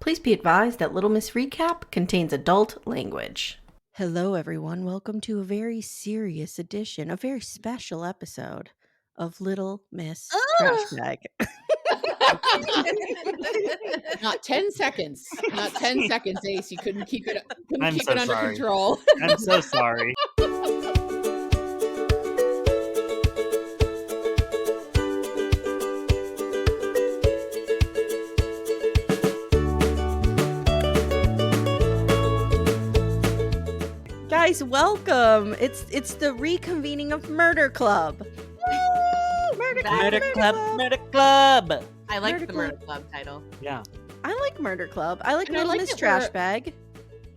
Please be advised that Little Miss Recap contains adult language. Hello, everyone. Welcome to a very serious edition, a very special episode of Little Miss Trashbag. Not 10 seconds. Not 10 seconds, Ace. You couldn't keep it under sorry. control. I'm so sorry. Guys, welcome. It's the reconvening of Murder Club. Woo! Murder Club. I like Murder the Club. Murder Club title. Yeah. I like Murder Club. I like And I Little like Miss that we're- Trashbag.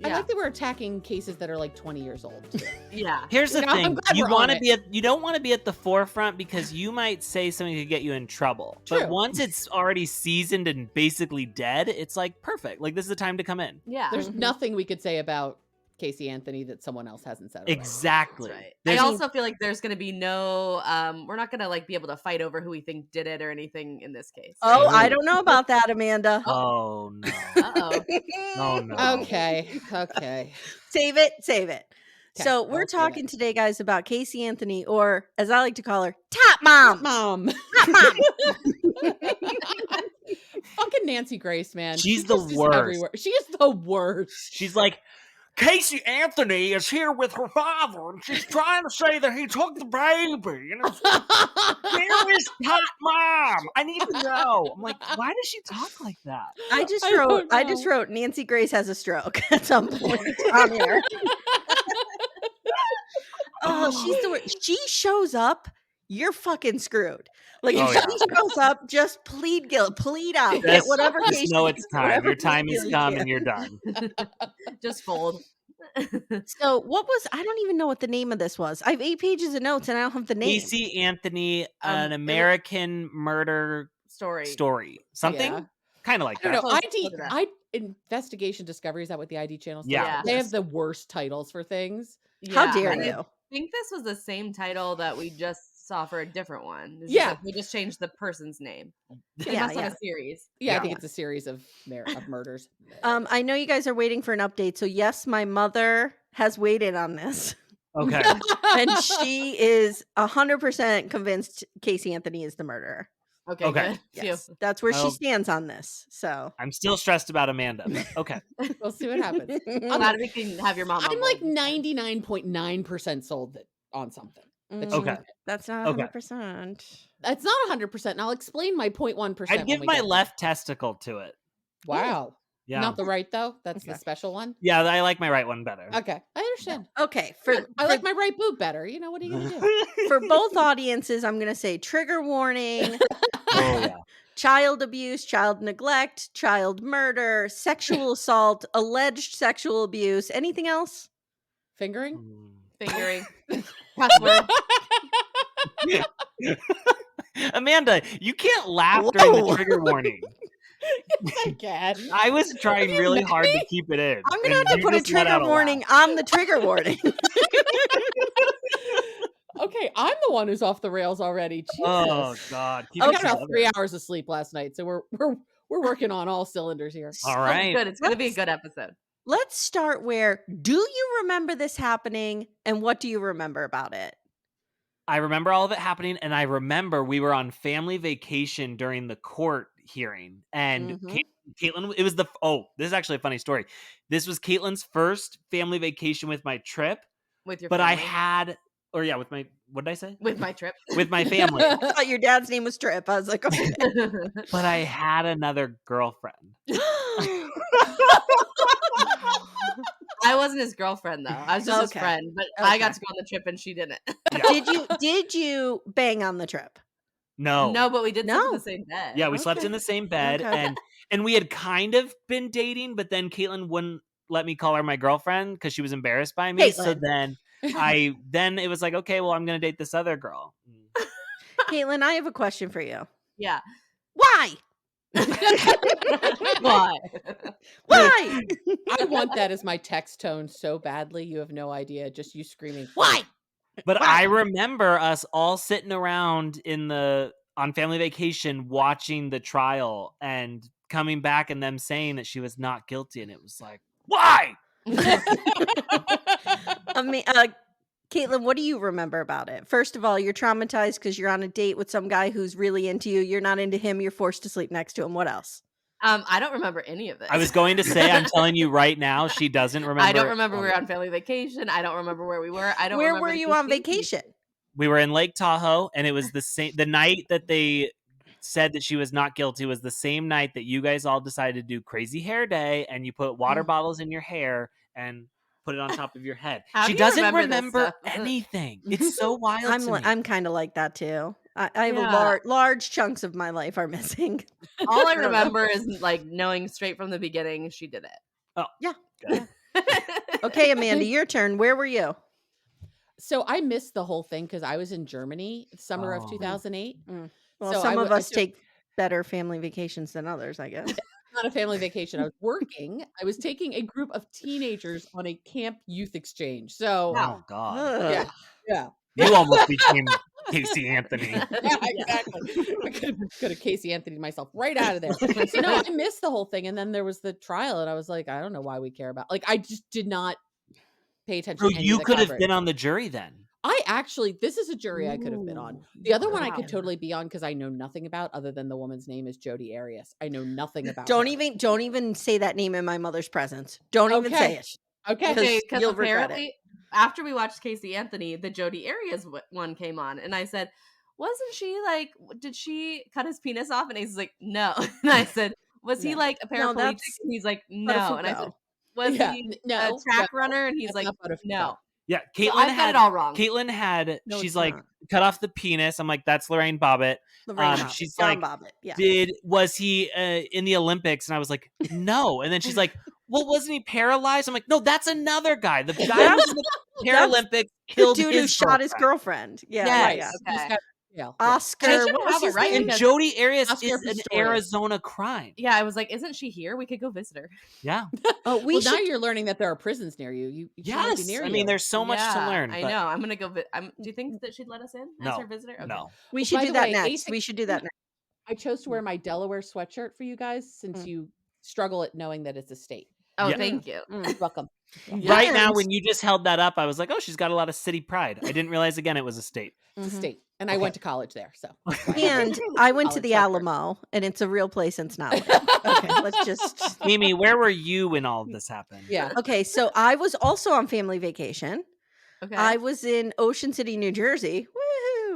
I like that we're attacking cases that are like 20 years old. Yeah. Here's the You know, I'm thing. glad You we're want on to be you don't want to be at the forefront because you might say something to get you in trouble. True. But once it's already seasoned and basically dead, it's like perfect. Like this is the time to come in. Yeah. There's nothing we could say about Caylee Anthony that someone else hasn't said already. Exactly. That's right. There's- I also feel like there's going to be no, we're not going to like be able to fight over who we think did it or anything in this case. Oh, Ooh. I don't know about that, Amanda. Oh no. Uh-oh. Oh no. Okay. Save it. Okay, So we're I'll save talking it. today, guys, about Caylee Anthony, or as I like to call her, Top Mom. Mom. Top Mom. Fucking Nancy Grace, man. She's She's the just worst. everywhere. She is the worst. She's like, Caylee Anthony is here with her father, and she's trying to say that he took the baby. And it's where is Top Mom? I need to know. I'm like, why does she talk like that? I just I wrote. don't I just know. wrote. Nancy Grace has a stroke at some point on here. Oh, she's the worst. She shows up. You're fucking screwed. Like if Oh, yeah. she shows up, just plead guilt, plead out, get Just- whatever. Just case know you it's can, time. whatever Your time deal has you come can. and you're done. Just fold. So what was? I don't even know what the name of this was. I have 8 pages of notes and I don't have the name. Caylee Anthony, it an was- American murder Story. story. Something Yeah. kind of like I don't that. know. Close to that. Investigation Discovery, is that what the ID channel says? Yeah. They have the worst titles for things. How Yeah. dare And you? I think this was the same title that we just saw for a different one. It's just Yeah. like we just changed the person's name. They Yeah, must have yeah. a series. Yeah, Yeah. I think it's a series of murders. I know you guys are waiting for an update. So yes, my mother has waited on this, Okay. and she is 100% convinced Caylee Anthony is the murderer. Okay. Okay. Good. Phew. Yes, that's where she Well- stands on this. So I'm still stressed about Amanda. But okay. We'll see what happens. I'm glad we can have your mom. on I'm like board. 99.9% sold on something. That she Okay. did. That's not Okay. 100%. That's not 100%. And I'll explain my 0.1%. I'd when give we my get there. left testicle to it. Wow. Yeah. Not the right, though. That's Okay. the special one. Yeah, I like my right one better. Okay. I understand. Okay, I like my right boob better. You know, what are you going to do? for both audiences, I'm going to say trigger warning, Oh, yeah. child abuse, child neglect, child murder, sexual assault, alleged sexual abuse. Anything else? Fingering? Fingering. Password. Amanda, you can't laugh during Whoa. the trigger warning. I can. I was trying really hard to keep it in. I'm going to and have to you put a just let out trigger laugh. warning on the trigger warning. Okay, I'm the one who's off the rails already. Jesus. Oh God! Keep I it got about together. 3 hours of sleep last night, so we're working on all cylinders here. All right. Good. It's going to be a good episode. Let's start where do you remember this happening and what do you remember about it? I remember all of it happening, and I remember we were on family vacation during the court hearing, and Mhm. Caitlin. It was this is actually a funny story. This was Caitlin's first family vacation with my trip, With your but family. I had, with my, what did I say? With my trip. With my family, I thought your dad's name was Trip. I was like, okay. but I had another girlfriend. I wasn't his girlfriend though. I was just his Okay. friend, but I got Okay. to go on the trip and she didn't. Did you bang on the trip? No, No, but we did sleep in No. the same bed. yeah, we slept Okay. in the same bed, Okay. and we had kind of been dating, but then Caitlin wouldn't let me call her my girlfriend because she was embarrassed by me. So Caitlin. then it was like, okay, well, I'm gonna date this other girl. Caitlin, I have a question for you. Yeah. Why? Why? Why? I want that as my text tone so badly. You have no idea. Just you screaming, Why? But Wow. I remember us all sitting around on family vacation watching the trial, and coming back and them saying that she was not guilty, and it was like, why? I mean, Caitlin, what do you remember about it? First of all, you're traumatized because you're on a date with some guy who's really into you. You're not into him. You're forced to sleep next to him. What else? I don't remember any of this. I was going to say, I'm telling you right now, she doesn't remember. I don't remember we were on family vacation. I don't remember where we were. I don't. Where were you on vacation? We were in Lake Tahoe, and it was the night that they said that she was not guilty was the same night that you guys all decided to do crazy hair day, and you put water bottles in your hair and put it on top of your head. She doesn't remember anything. It's so wild to me. I'm kind of like that too. I have large chunks of my life are missing. All I remember is like knowing straight from the beginning she did it. Oh yeah. Okay, Amanda, your turn. Where were you? So I missed the whole thing because I was in Germany summer of 2008. Well, so some of us take better family vacations than others, I guess. Not a family vacation. I was working. I was taking a group of teenagers on a camp youth exchange. So, oh God, yeah. You almost became Caylee Anthony. Yeah, exactly. I could have Caylee Anthony myself right out of there. So no, I missed the whole thing, and then there was the trial, and I was like, I don't know why we care about. Like, I just did not pay attention. So you could have been on the jury then. This is a jury I could have been on. The other one I could totally be on because I know nothing about other than the woman's name is Jodi Arias. I know nothing about. Don't even say that name in my mother's presence. Don't even say it. Okay, because you'll regret it. After we watched Caylee Anthony, the Jodi Arias one came on, and I said, "Wasn't she like? Did she cut his penis off?" And he's like, "No." And I said, "Was he like a paraplegic?" And he's like, "No." And I said, "Was he a track runner?" And he's like, "No." Yeah, Caitlin so had it all wrong. Caitlin had she's like cut off the penis. I'm like, that's Lorraine Bobbitt. She's John like, Bobbitt. Yeah. Was he in the Olympics? And I was like, no. And then she's like, well, wasn't he paralyzed? I'm like, no, that's another guy. The guy who was in the Paralympics killed the dude who shot his girlfriend. Yeah, yes. Okay. Oscar, what was his name? And Jodi Arias is an Arizona crime. Yeah, I was like, isn't she here? We could go visit her. Yeah. Now you're learning that there are prisons near you. Yes. Be near I mean, there's so much to learn. I know. I'm gonna go. Do you think that she'd let us in as her visitor? Okay. No. We should do that next. We should do that next. I chose to wear my Delaware sweatshirt for you guys since you struggle at knowing that it's a state. Oh, thank you. Welcome. Yes. Right now, when you just held that up, I was like, oh, she's got a lot of city pride. I didn't realize, again, it was a state. It's a state. And I went to college there. So, and I went to the Alamo, and it's a real place in Snowden. Okay, let's just. Mimi, where were you when all of this happened? Yeah. Okay, so I was also on family vacation. Okay. I was in Ocean City, New Jersey.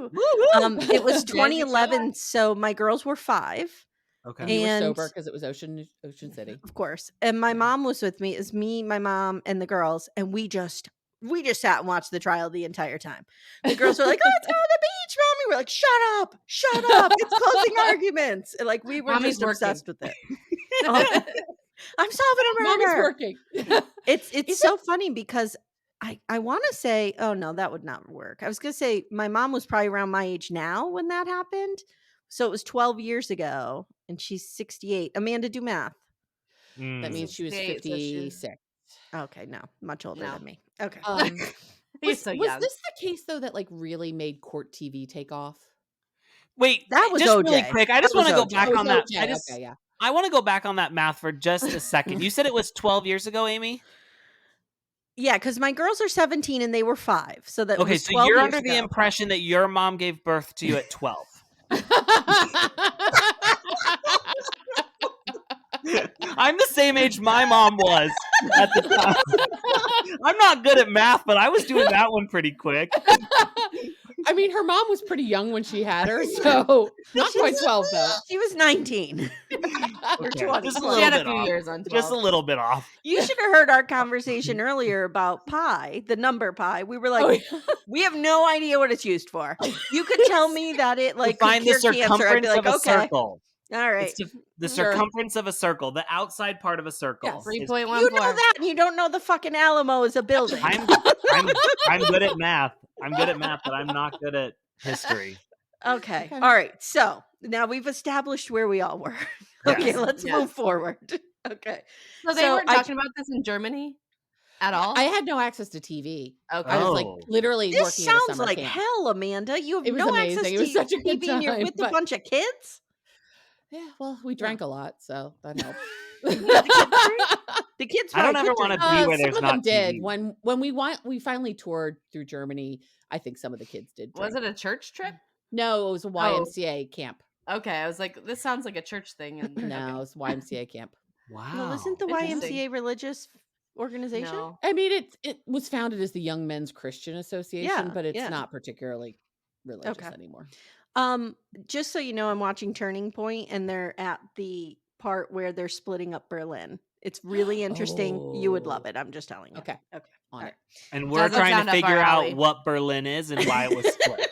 Woohoo! It was 2011, so my girls were 5. Okay. And you were sober because it was Ocean City. Of course. And my mom was with me. It was me, my mom, and the girls, and we just sat and watched the trial the entire time. The girls were like, let's go to the beach, Mommy. We're like, shut up. It's closing arguments. And like we were just obsessed with it. I'm solving a murder. Mommy's working. It's so funny because I want to say, oh no, that would not work. I was going to say my mom was probably around my age now when that happened. So it was 12 years ago and she's 68. Amanda, do math. That means she was 56. Okay, no, much older than me. Okay. Was this the case though that like really made court TV take off? Wait, that was just OJ. Really quick. I just want to go back on that. OJ. I want to go back on that math for just a second. You said it was 12 years ago, Amy? Yeah, because my girls are 17 and they were 5. So that okay, was so 12 you're years under the impression that your mom gave birth to you at 12. I'm the same age my mom was at the time. I'm not good at math, but I was doing that one pretty quick. I mean, her mom was pretty young when she had her, so not quite 12 though. She was 19. Or 20. Just a little bit off. Years on 12. Just a little bit off. You should have heard our conversation earlier about pi, the number pi. We were like, we have no idea what it's used for. You could tell me that it like find the circumference of a circle. All right. It's the circumference of a circle, the outside part of a circle. Yeah, 3.14. You know that, and you don't know the fucking Alamo is a building. I'm good at math. I'm good at math, but I'm not good at history. Okay. All right. So now we've established where we all were. Okay, let's move forward. Okay. So they weren't talking about this in Germany at all? I had no access to TV. Okay. I was like literally this working at a sounds summer like camp. hell, Amanda. You have it was no amazing. access it was to such a good TV time, and you're with a bunch of kids? Yeah, well, we drank a lot, so that helped. The kids I don't probably ever could want to drink. be where Some there's of not them did. TV. When we finally toured through Germany, I think some of the kids did drink. Was it a church trip? No, it was a YMCA camp. Okay, I was like, this sounds like a church thing. And No, it was YMCA camp. Wow. Well, isn't the Interesting. YMCA religious organization? No. I mean, it was founded as the Young Men's Christian Association, Yeah, but it's yeah. not particularly religious Okay. anymore. Just so you know, I'm watching Turning Point, and they're at the part where they're splitting up Berlin. It's really interesting. You would love Oh. it. I'm just telling you. Okay. Okay. On All it. And we're Doesn't trying sound to up figure our out alley. what Berlin is and why it was split.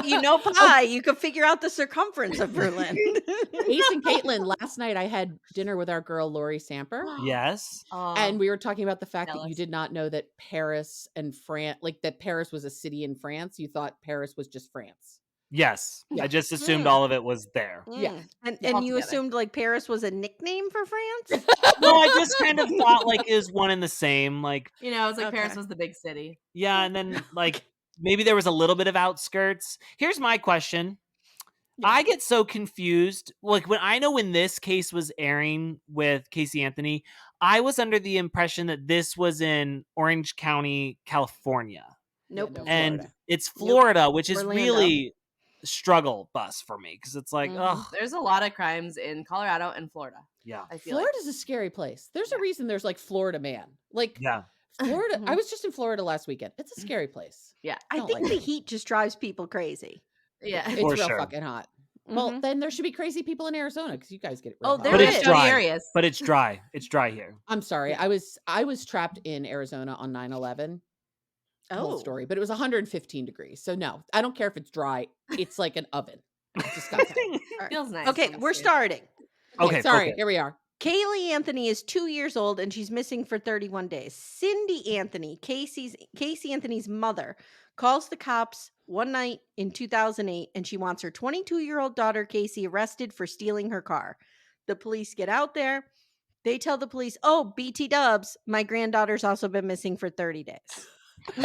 You know pie. You could figure out the circumference of Berlin. Ace and Katelyn, last night I had dinner with our girl Lori Samper. Yes. And we were talking about the fact that you jealous. did not know that Paris and France, like that Paris was a city in France. You thought Paris was just France. Yes. Yeah. I just assumed all of it was there. Yeah. And Yeah. you Altogether. assumed like Paris was a nickname for France? No, I just kind of thought like it was one and the same. Like, You know, it's like Paris Okay. was the big city. yeah, and then like maybe there was a little bit of outskirts. Here's my question. Yeah. I get so confused. Like when this case was airing with Caylee Anthony, I was under the impression that this was in Orange County, California. Nope. no, And Florida. it's Florida, which is Orlando. really a struggle bus for me because it's like, oh, There's a lot of crimes in Colorado and Florida. yeah. I feel like. Florida's a scary place. There's a reason there's like Florida man. Like Yeah. Florida. I was just in Florida last weekend. It's a scary place. Yeah. I Don't think like the it. heat just drives people crazy. Yeah. It's For real sure. fucking hot. Well, then there should be crazy people in Arizona because you guys get it. Real Oh, hot. there But is. it's Jody dry. Arias. But it's dry. It's dry here. I'm sorry. I was trapped in Arizona on 9/11. Whole story, but it was 115 degrees. So no, I don't care if it's dry. It's like an oven. It's disgusting. Feels nice. Okay, we're honestly. starting. Okay. Sorry. okay. Here we are. Caylee Anthony is 2 years old and she's missing for 31 days. Cindy Anthony, Caylee Anthony's mother, calls the cops one night in 2008 and she wants her 22-year-old daughter Casey arrested for stealing her car. The police get out there. They tell the police, "Oh, BT dubs, my granddaughter's also been missing for 30 days."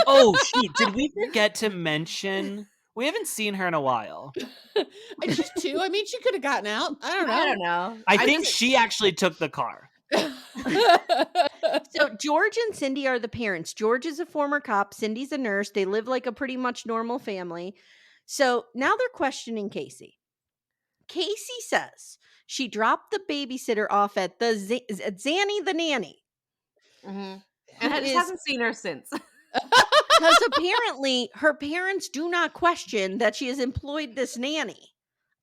Oh, shoot. Did we forget to mention? We haven't seen her in a while. And she's 2. I mean, she could have gotten out. I don't know. I don't know. I think she actually took the car. So George and Cindy are the parents. George is a former cop. Cindy's a nurse. They live like a pretty much normal family. So now they're questioning Casey. Casey says she dropped the babysitter off at the Zanny the nanny. And I just haven't seen her since. Because apparently her parents do not question that she has employed this nanny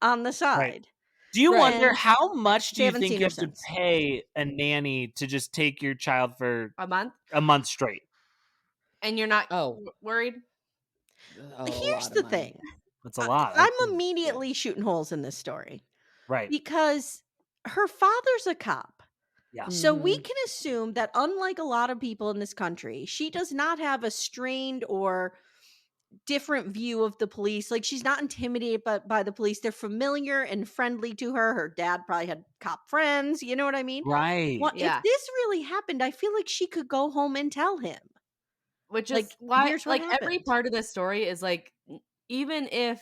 on the side. Right. Do you wonder how much do They you haven't think seen you her have to since. pay a nanny to just take your child for A month? straight? And you're not Oh. worried? Here's the thing. That's a lot. I'm immediately shooting holes in this story. Right. Because her father's a cop. Yeah. So we can assume that unlike a lot of people in this country, she does not have a strained or different view of the police. Like she's not intimidated by the police. They're familiar and friendly to her. Her dad probably had cop friends. You know what I mean? Right. Well, Yeah. if this really happened, I feel like she could go home and tell him. Which is Like, why, here's what like, every happened. part of this story is like, even if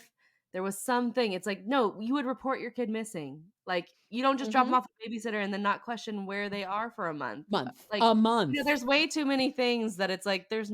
there was something, it's like, no, you would report your kid missing. Like, you don't just drop them off a babysitter and then not question where they are for a month. Like, a month. You know, there's way too many things that it's like, there's,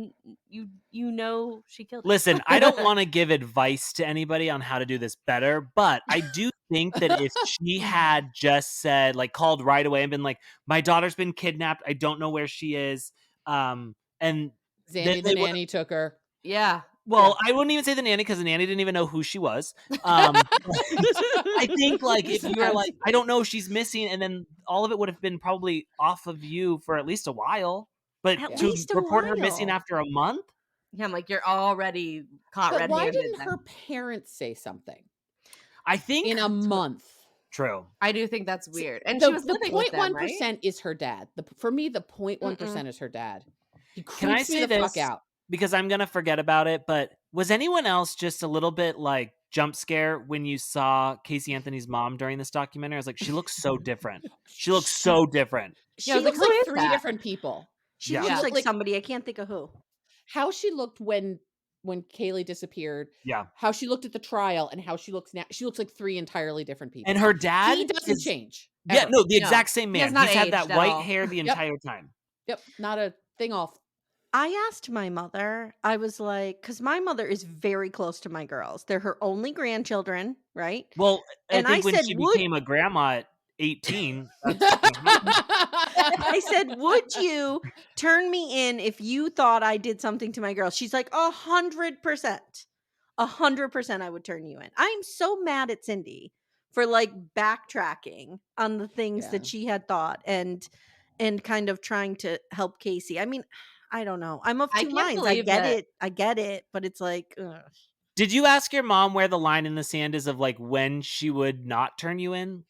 you know, she killed her. Listen, I don't want to give advice to anybody on how to do this better, but I do think that if she had just said, like, called right away and been like, my daughter's been kidnapped, I don't know where she is, and Zanny the nanny took her. Yeah. Well, I wouldn't even say the nanny because the nanny didn't even know who she was. I think like if you were like, I don't know, she's missing, and then all of it would have been probably off of you for at least a while. But At to least a report her missing while. after a month? Yeah, I'm like, you're already caught But red-handed. why didn't then. her parents say something I think in a month? True. I do think that's weird. And the, she was living with them, right? 0.1% is her dad. For me, the 0.1% is her dad. He Can I creeps me say the fuck this? out. Because I'm gonna forget about it, but was anyone else just a little bit like jump scare when you saw Caylee Anthony's mom during this documentary? I was like, she looks so different. She looks so different. She Yeah, I was looks like, who like is 3 that? different people. She Yeah. looks Yeah, like like- somebody. I can't think of who. How she looked when when Caylee disappeared, Yeah. how she looked at the trial and how she looks now. She looks like 3 entirely different people. And her dad he doesn't change. Yeah, ever. no, the exact same He has man. not He's had that aged at white all. hair the Yep. entire time. Yep, not a thing off. I asked my mother, I was like, because my mother is very close to my girls. They're her only grandchildren, right? Well, And I I think when said, she would became a grandma at 18, that's I said, would you turn me in if you thought I did something to my girls? She's like, 100%. 100% I would turn you in. I'm so mad at Cindy for like backtracking on the things that she had thought and kind of trying to help Casey. I mean, I don't know. I'm of I two can't minds. I believe get that- it. I get it, but it's like, ugh. Did you ask your mom where the line in the sand is of like when she would not turn you in?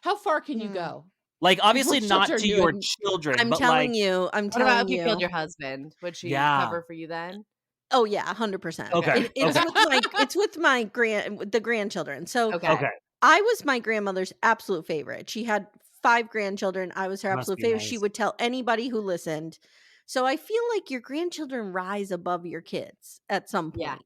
How far can you go? Like obviously Before she'll not turn to you your in. children, I'm but telling like you. I'm What about telling if you killed you. your husband? Would she Yeah. cover for you then? Oh yeah, 100%. Okay. It's with my the grandchildren. So Okay. I was my grandmother's absolute favorite. She had 5 grandchildren. I was her Must absolute be favorite. nice. She would tell anybody who listened. So I feel like your grandchildren rise above your kids at some point. Yeah.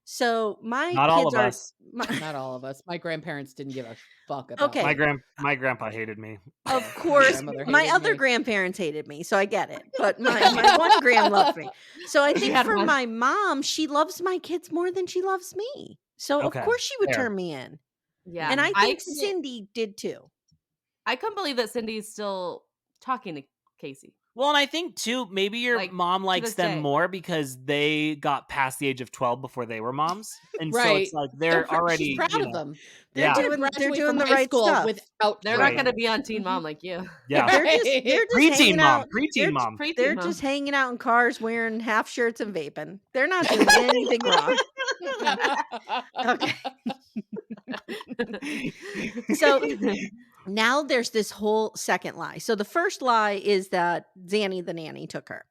So my Not all kids of are us. Not all of us. My grandparents didn't give a fuck about Okay. me. My grandpa hated me. Of course, grandmother my hated other me. grandparents hated me, so I get it. But my one grand loved me. So I She think had for one. my mom, she loves my kids more than she loves me. So of Okay, course she would fair. turn me in. Yeah. And I think couldn't- Cindy did too. I couldn't believe that Cindy's still talking to Casey. Well, and I think too, maybe your Like, mom likes this them day. more because they got past the age of 12 before they were moms. And so Right. it's like they're already She's proud you of know, them. They're Yeah. doing Graduate the from high right school stuff. without They're Right. not going to be on Teen Mom like you. Yeah. They're just Preteen hanging mom. out. Preteen mom. Preteen They're mom. just hanging out in cars wearing half shirts and vaping. They're not doing anything wrong. Okay. So now there's this whole second lie. So the first lie is that Zanny the nanny took her.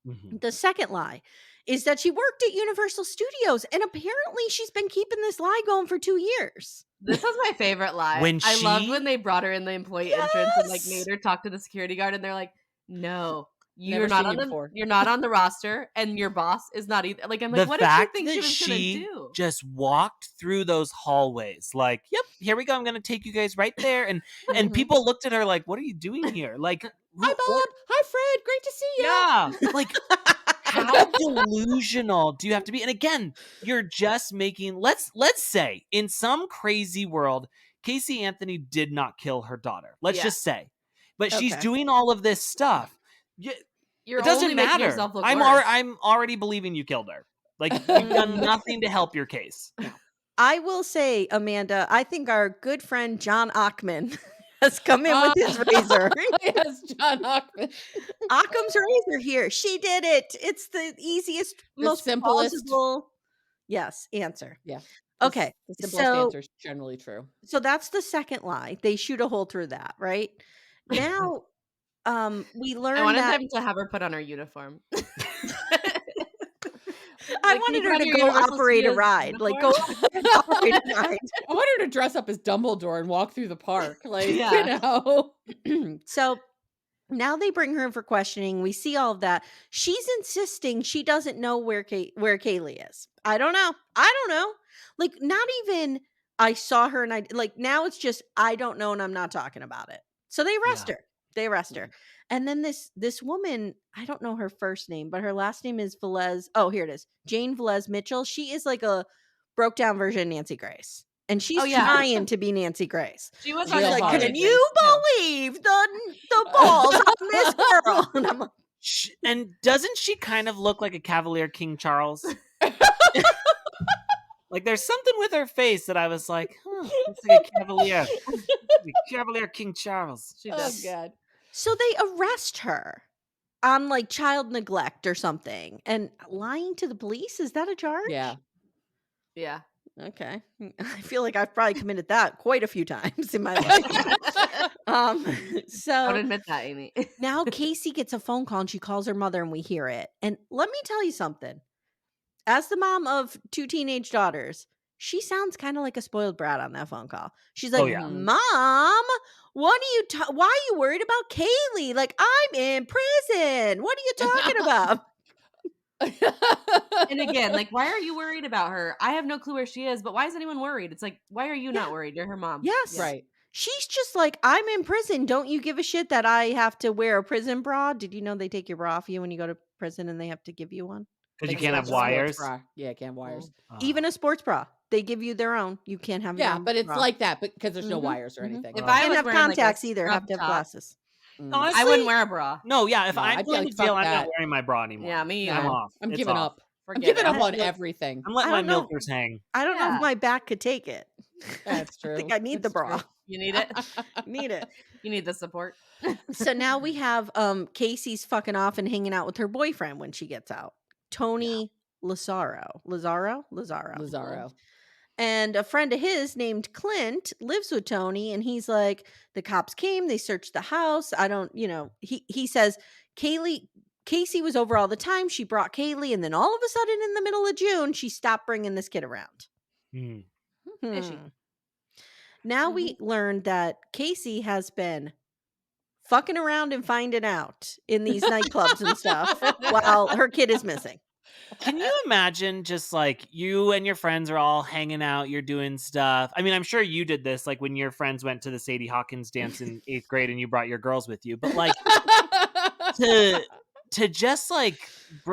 Mhm. The second lie is that she worked at Universal Studios, and apparently she's been keeping this lie going for 2 years. This was my favorite lie. When I loved she- when they brought her in the employee entrance and like Yes! made her talk to the security guard, and they're like, "No, Never you're not seen on you the before." you're not on the roster, and your boss is not either." Like I'm like, The what did she fact think that she was gonna she do? just walked through those hallways like, yep, here we go. I'm going to take you guys right there. And Mhm. people looked at her like, what are you doing here? Like, Hi, Bob. Hi, Fred. Great to see you. yeah. Like, how delusional do you have to be? And again, you're just making, let's say in some crazy world, Casey Anthony did not kill her daughter. Let's Yeah. just say, but she's Okay. doing all of this stuff. You're It doesn't only making matter. yourself look I'm worse. I'm already believing you killed her. Like you've done nothing to help your case. I will say, Amanda, I think our good friend John Ockman has come in with his razor. Yes, John Ockman. Occam's razor here. She did it. It's the easiest, most simplest. plausible. Yes, answer. Yeah. Okay. The simplest So, answer is generally true. so that's the second lie. They shoot a hole through that, right? Now, we learn I wanted that them to have her put on her uniform. I Like, can wanted you her put on to your go Universal operate a Studios ride. Like go uniform? operate a ride. I want her to dress up as Dumbledore and walk through the park. Like, Yeah. So now they bring her in for questioning. We see all of that. She's insisting she doesn't know where Caylee is. I don't know. Like not even I saw her and I like now it's just I don't know and I'm not talking about it. So they arrest her. They arrest her. And then this woman, I don't know her first name, but her last name is Velez. Oh, here it is. Jane Velez-Mitchell. She is like a broke down version of Nancy Grace. And she's trying to be Nancy Grace. She was Real on She's like, hard. can you believe the balls on this girl? And I'm like, And doesn't she kind of look like a Cavalier King Charles? Like there's something with her face that I was like, looks like a Cavalier. Cavalier King Charles. She Oh, does. God. so they arrest her on like child neglect or something and lying to the police. Is that a charge? Yeah. Yeah. Okay. I feel like I've probably committed that quite a few times in my life. Don't So admit that, Amy. now Casey gets a phone call and she calls her mother and we hear it. And let me tell you something. As the mom of 2 teenage daughters, she sounds kind of like a spoiled brat on that phone call. She's like, Oh, yeah. Mom, what are you why are you worried about Caylee? Like, I'm in prison. What are you talking about? And again, like, why are you worried about her? I have no clue where she is, but why is anyone worried? It's like, why are you not worried? You're her mom. Yes. Right. She's just like, I'm in prison. Don't you give a shit that I have to wear a prison bra? Did you know they take your bra off you when you go to prison and they have to give you one? Because you Like, can't not have just a sports wires. bra. Yeah, can't have wires. Even a sports bra. They give you their own. You can't have your Yeah, own but it's bra. like that because there's no Mhm, wires or mhm. anything. If Oh. I Can't was have wearing like a contacts either. Have scrub to have top, glasses. Honestly, I wouldn't wear a bra. No, yeah. If No, I'm I'd be going like, to jail, "Fuck I'm not that." wearing my bra anymore. Yeah, me I'm either. off. I'm It's giving off. up. I'm Forget giving it. up on Look, everything. I'm letting I my don't know. milkers hang. I don't know Yeah. if my back could take it. That's I think true. I need the That's bra. true. You need it. Need it. You need the support. So now we have Casey's fucking off and hanging out with her boyfriend when she gets out. Tony Lazaro. Lazaro. And a friend of his named Clint lives with Tony, and he's like, the cops came, they searched the house. I don't, he says Casey was over all the time. She brought Caylee, and then all of a sudden in the middle of June, she stopped bringing this kid around. Fishy. Now we learned that Casey has been fucking around and finding out in these nightclubs and stuff while her kid is missing. Can you imagine just like you and your friends are all hanging out, you're doing stuff? I mean, I'm sure you did this like when your friends went to the Sadie Hawkins dance in 8th grade and you brought your girls with you. But like to just like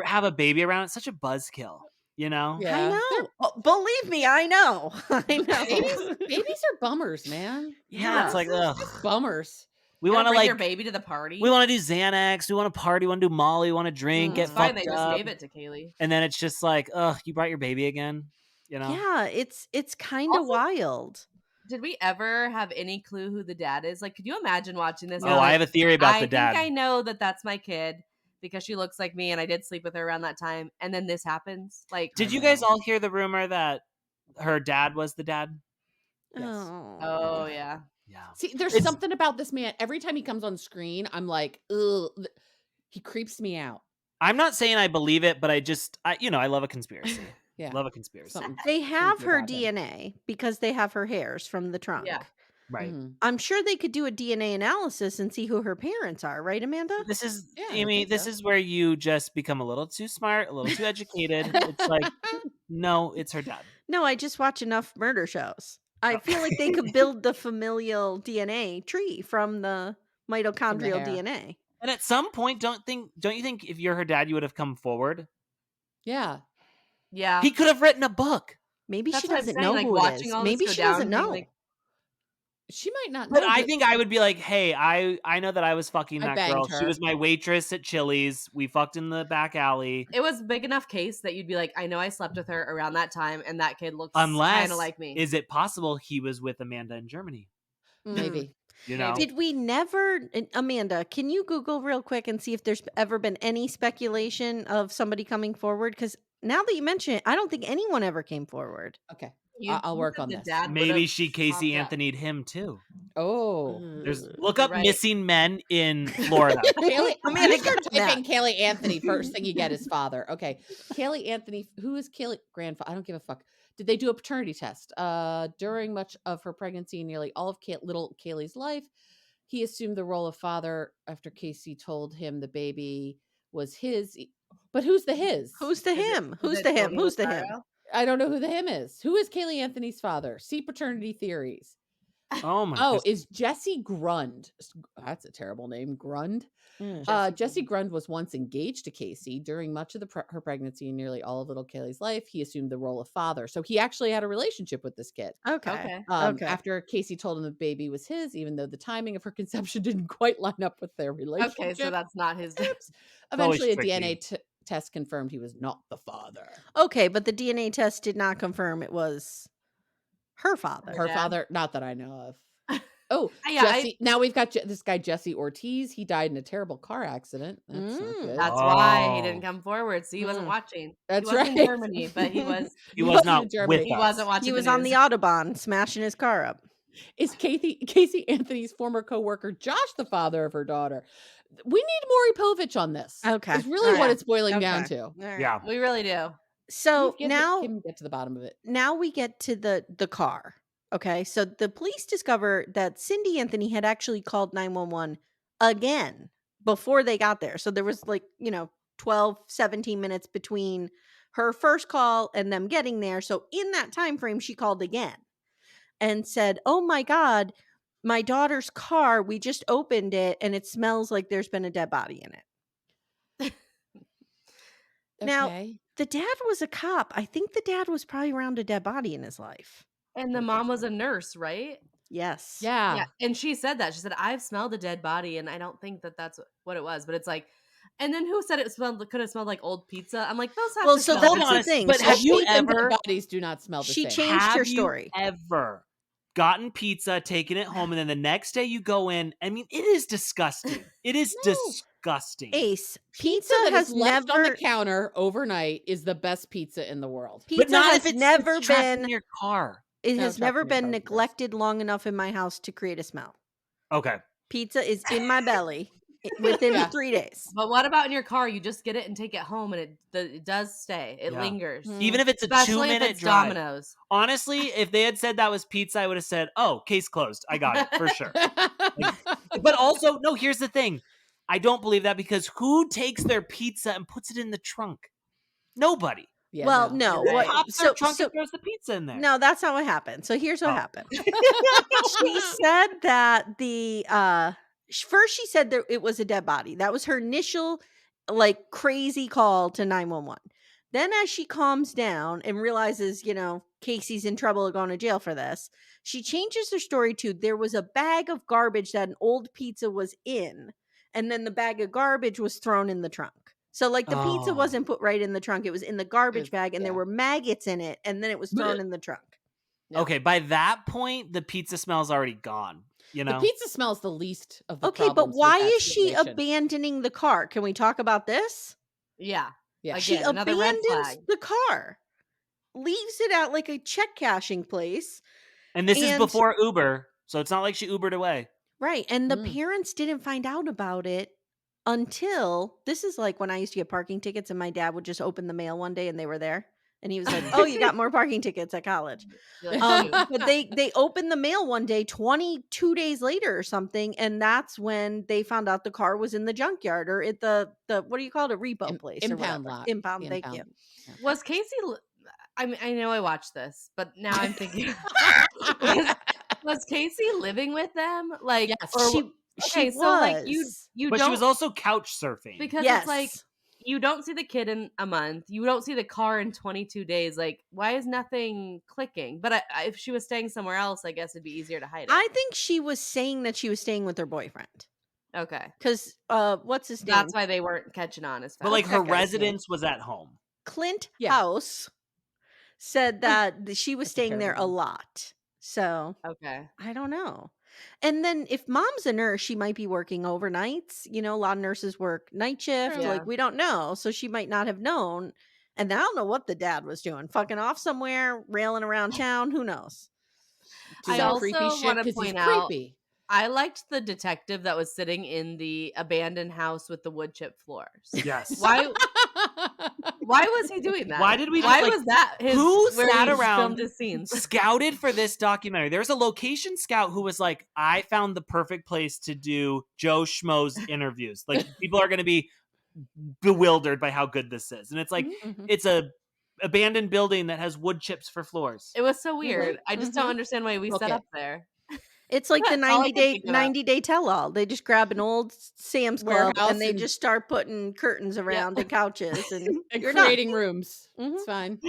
have a baby around, it's such a buzzkill, you know? Yeah. I know. Oh, believe me, I know. I know. Babies are bummers, man. Yeah, it's like, ugh. Bummers. We You want to bring your like baby to the party. we want to do Xanax, we want to party, we want to do Molly, we want to drink, get It's fine. fucked They just up. gave it to Caylee. And then it's just like, ugh, you brought your baby again, you know? Yeah, it's kind of Also- wild. Did we ever have any clue who the dad is? Like, could you imagine watching this? Oh, and I like, have a theory about the I dad. think I know that that's my kid because she looks like me, and I did sleep with her around that time. And then this happens. Like, Did you guys all hear the rumor that her dad was the dad? Yes. Oh yeah. Yeah. See, there's It's- something about this man. Every time he comes on screen, I'm like, ugh, he creeps me out. I'm not saying I believe it, but I love a conspiracy. Yeah. Love a conspiracy. Something They have creepy her about him. DNA because they have her hairs from the trunk. Yeah. Right. Mhm. I'm sure they could do a DNA analysis and see who her parents are, right, Amanda? This is, Yeah, I Amy, think this so. is where you just become a little too smart, a little too educated. It's like, no, it's her dad. No, I just watch enough murder shows. I feel like they could build the familial DNA tree from the mitochondrial hair. DNA. And at some point, don't you think if you're her dad, you would have come forward? Yeah. Yeah. He could have written a book. Maybe That's she what I'm doesn't saying, know like, who it watching is. all this Maybe go she down doesn't and being know. like- She might not But know. I think I would be like, hey, I know that I was fucking I that banged girl. She her. was my waitress at Chili's. We fucked in the back alley. It was a big enough case that you'd be like, I know I slept with her around that time, and that kid looks Unless, kind of like me. is it possible he was with Amanda in Germany? Maybe. You know? Did we never, Amanda, can you Google real quick and see if there's ever been any speculation of somebody coming forward? Because now that you mention it, I don't think anyone ever came forward. Okay. You I'll think work that on the this. dad Maybe would've she Casey popped up. Anthony'd him too. Oh. There's Ugh. look You're up right. missing men in Florida. Caylee, Amanda, you start get that. typing Caylee Anthony. First thing you get is father. Okay. Caylee Anthony. Who is Caylee? Grandfather. I don't give a fuck. Did they do a paternity test? During much of her pregnancy and nearly all of little Caylee's life, he assumed the role of father after Casey told him the baby was his. But who's the his? Who's the Is it- him? is Who's it the him? Tony Who's the him? Lazaro? I don't know who the him is. Who is Caylee Anthony's father? See paternity theories. Oh my Oh, goodness. is Jesse Grund. That's a terrible name. Grund. Mm. Jesse Grund was once engaged to Casey during much of her pregnancy and nearly all of little Caylee's life. He assumed the role of father. So he actually had a relationship with this kid. Okay. Okay. After Casey told him the baby was his, even though the timing of her conception didn't quite line up with their relationship. Okay, so that's not his. Eventually, a tricky. DNA test confirmed he was not the father. Okay, but the DNA test did not confirm it was her father. Her dad? father, not that I know of. Oh, Yeah, Jesse. Now we've got this guy, Jesse Ortiz. He died in a terrible car accident. That's not Mm. good. That's why he Oh. didn't come forward. So he wasn't Mm. watching. That's he was in right. Germany, but he was He was wasn't not in Germany. with he us. wasn't watching. He was the on the news. Autobahn smashing his car up. Is Casey Anthony's former coworker Josh the father of her daughter? We need Maury Povich on this. Okay. It's really All what right. it's boiling down Okay. to. All right. Yeah. We really do. So Give now him get to the bottom of it. now we get to the car. Okay. So the police discover that Cindy Anthony had actually called 911 again before they got there. So there was 12 12, 17 minutes between her first call and them getting there. So in that time frame, she called again and said, "Oh my God, my daughter's car, we just opened it and it smells like there's been a dead body in it." Now, the dad was a cop. I think the dad was probably around a dead body in his life. And the mom was a nurse, right? Yes. Yeah. And she said that. She said, "I've smelled a dead body, and I don't think that that's what it was." But it's like, and then who said it could have smelled like old pizza? I'm like, those have Well, to so smell that's the thing. But So have you sheep and dead ever- bodies do not smell the she same. changed her Have story. you ever gotten pizza, taken it home, and then the next day you go in? I mean, it is disgusting. It is disgusting. Ace, Pizza that has is left never on the counter overnight is the best pizza in the world. Pizza but not has if it's never trapped been in your car. It No, has trapped never in your car been is the best. neglected long enough in my house to create a smell. Okay. Pizza is in my belly within Yeah. 3 days. But what about in your car? You just get it and take it home, and it does stay. It Yeah. lingers. Even if it's a Especially if 2-minute it's drive. Domino's. Honestly, if they had said that was pizza, I would have said, "Oh, case closed. I got it for sure." But also, no, here's the thing. I don't believe that, because who takes their pizza and puts it in the trunk? Nobody. Yeah, Well, no. Who What, pops their trunk and throws the pizza in there? No, that's not what happened. So here's what Oh. happened. She said that first she said that it was a dead body. That was her initial like crazy call to 911. Then as she calms down and realizes, Casey's in trouble or going to jail for this, she changes her story to there was a bag of garbage that an old pizza was in, and then the bag of garbage was thrown in the trunk. So like the pizza wasn't put right in the trunk, it was in the garbage bag, and there were maggots in it, and then it was thrown in the trunk. No. Okay, by that point, the pizza smell's already gone. The pizza smells the least of the Okay, but problems with why that is she situation. abandoning the car? Can we talk about this? Yeah. Yeah. She Again, another red abandons flag. the car, leaves it at like a check cashing place. And this is before Uber, so it's not like she Ubered away. Right. And the parents didn't find out about it until, this is like when I used to get parking tickets and my dad would just open the mail one day and they were there. And he was like, "Oh, you got more parking tickets at college." But they opened the mail one day, 22 days later or something, and that's when they found out the car was in the junkyard or at the what do you call it, a repo place, impound or lot. Impound. Thank you. Yeah. Was Casey? I mean, I know I watched this, but now I'm thinking, was Casey living with them? Like, Yes. or She okay, was. so like you But don't, she was also couch surfing. because Yes. it's like you don't see the kid in a month, you don't see the car in 22 days. Like, why is nothing clicking? But if she was staying somewhere else, I guess it'd be easier to hide it. I think she was saying that she was staying with her boyfriend. Okay, Because what's his name? that's why they weren't catching on as fast. But like her that guy's residence was at home. Clint Yeah. House said that she was That's a staying there a terrible name. lot. So Okay, I don't know. And then if mom's a nurse, she might be working overnights. A lot of nurses work night shift. True. Like, we don't know. So she might not have known. And I don't know what the dad was doing. Fucking off somewhere, railing around town. Who knows? I Some also creepy shit want to 'cause he's point out, creepy. I liked the detective that was sitting in the abandoned house with the wood chip floors. Yes. Why was he doing that? Why did we Why just, like, was that his who where sat he around filmed his scenes? scouted for this documentary? There's a location scout who was like, "I found the perfect place to do Joe Schmo's interviews. Like, people are going to be bewildered by how good this is." And it's like, Mhm. it's a abandoned building that has wood chips for floors. It was so weird. I just don't Mhm. understand why we set Okay. up there. It's like the That's all I could think about. 90-day tell-all. They just grab an old Sam's Club Warehouse and they and- just start putting curtains around and couches and And you're done. creating rooms. Mhm. It's fine.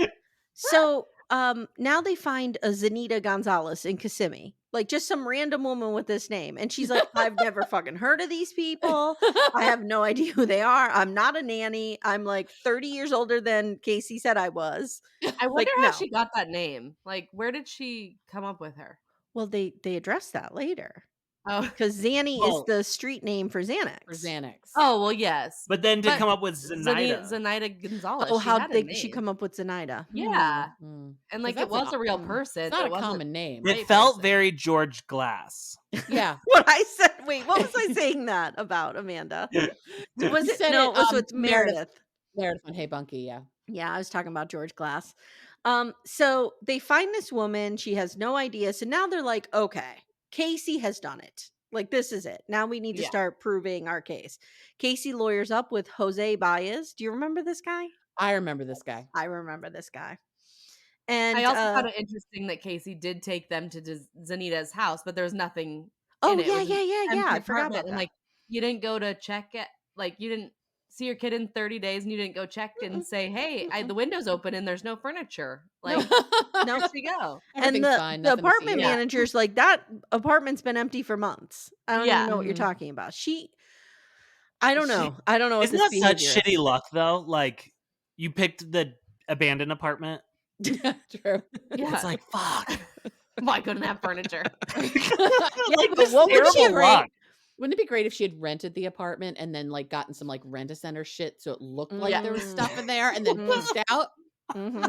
So now they find a Zanita Gonzalez in Kissimmee. Like just some random woman with this name. And she's like, "I've never fucking heard of these people. I have no idea who they are. I'm not a nanny. I'm like 30 years older than Casey said I was." I wonder Like, how no. she got that name. Like, where did she come up with her? Well, they address that later. Oh, Because Zanny Well- is the street name for Xanax. For Xanax. oh well, yes. But then to But come up with Zenaida. Zenaida Gonzalez. Oh, she how had a did she name. come up with Zenaida? Yeah, Mm. and like it that's was a real mm, person. It's not it a wasn't- common name. It Right felt person. very George Glass. Yeah. What I said, wait, what was I saying that about, Amanda? Was You it, said no, it, it was with Meredith. Meredith on Hey Bunky, yeah. Yeah, I was talking about George Glass. So they find this woman, she has no idea. So now they're like, okay, Casey has done it. Like, this is it. Now we need to start proving our case. Casey lawyers up with Jose Baez. Do you remember this guy? I remember this guy. I remember this guy. And I also found it interesting that Casey did take them to Zanita's house, but there was nothing Oh, in it. yeah, It was an yeah. empty I forgot apartment, about and that. like you didn't go to check it, like you didn't see your kid in 30 days, and you didn't go check and say, "Hey, the window's open and there's no furniture." Like, No. where'd she go? And Everything's fine. the Nothing to see apartment here. manager's like, that apartment's been empty for months. I don't even know what you're Mhm. talking about. I don't know. I don't know what Isn't this that such behavior shitty is. luck though? Like, you picked the abandoned apartment. Yeah, true. Yeah, It's like, fuck. why couldn't have furniture? Yeah, Like, but this what would she terrible have luck. Wouldn't it be great if she had rented the apartment and then like gotten some like rent-a-center shit so it looked like there was stuff in there and then pieced out?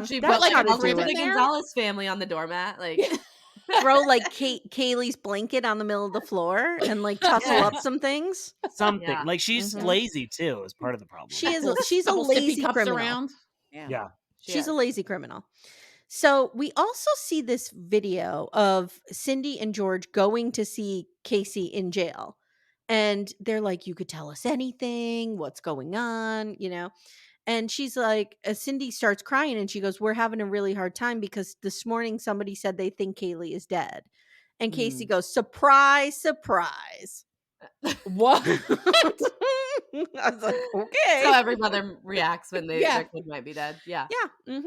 She That's put like how a to do portrait of it. the Gonzalez family on the doormat. Like, Throw like Kaylee's blanket on the middle of the floor and like tussle up some things. Something. Yeah. Like, she's lazy too, is part of the problem. She's a Couple sippy lazy cups criminal. around. Yeah. She's a lazy criminal. So we also see this video of Cindy and George going to see Casey in jail. And they're like, you could tell us anything, what's going on, you know? And she's like, Cindy starts crying and she goes, we're having a really hard time because this morning somebody said they think Caylee is dead. And Casey goes, surprise, surprise. What? I was like, okay. So every mother reacts when their kid might be dead. Yeah. Yeah.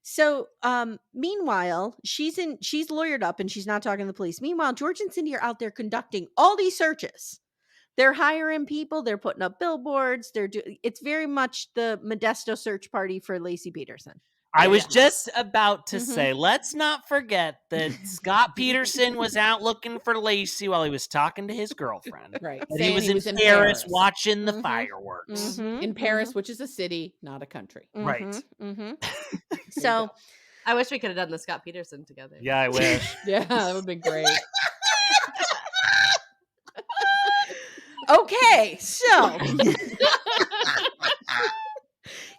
So, meanwhile, she's lawyered up and she's not talking to the police. Meanwhile, George and Cindy are out there conducting all these searches. They're hiring people. They're putting up billboards. It's very much the Modesto search party for Lacey Peterson. I was just about to say, let's not forget that Scott Peterson was out looking for Lacey while he was talking to his girlfriend. Right. And he was in Paris watching the fireworks. In Paris, which is a city, not a country. Right. So I wish we could have done the Scott Peterson together. Yeah, I wish. Yeah, that would be great. Okay, so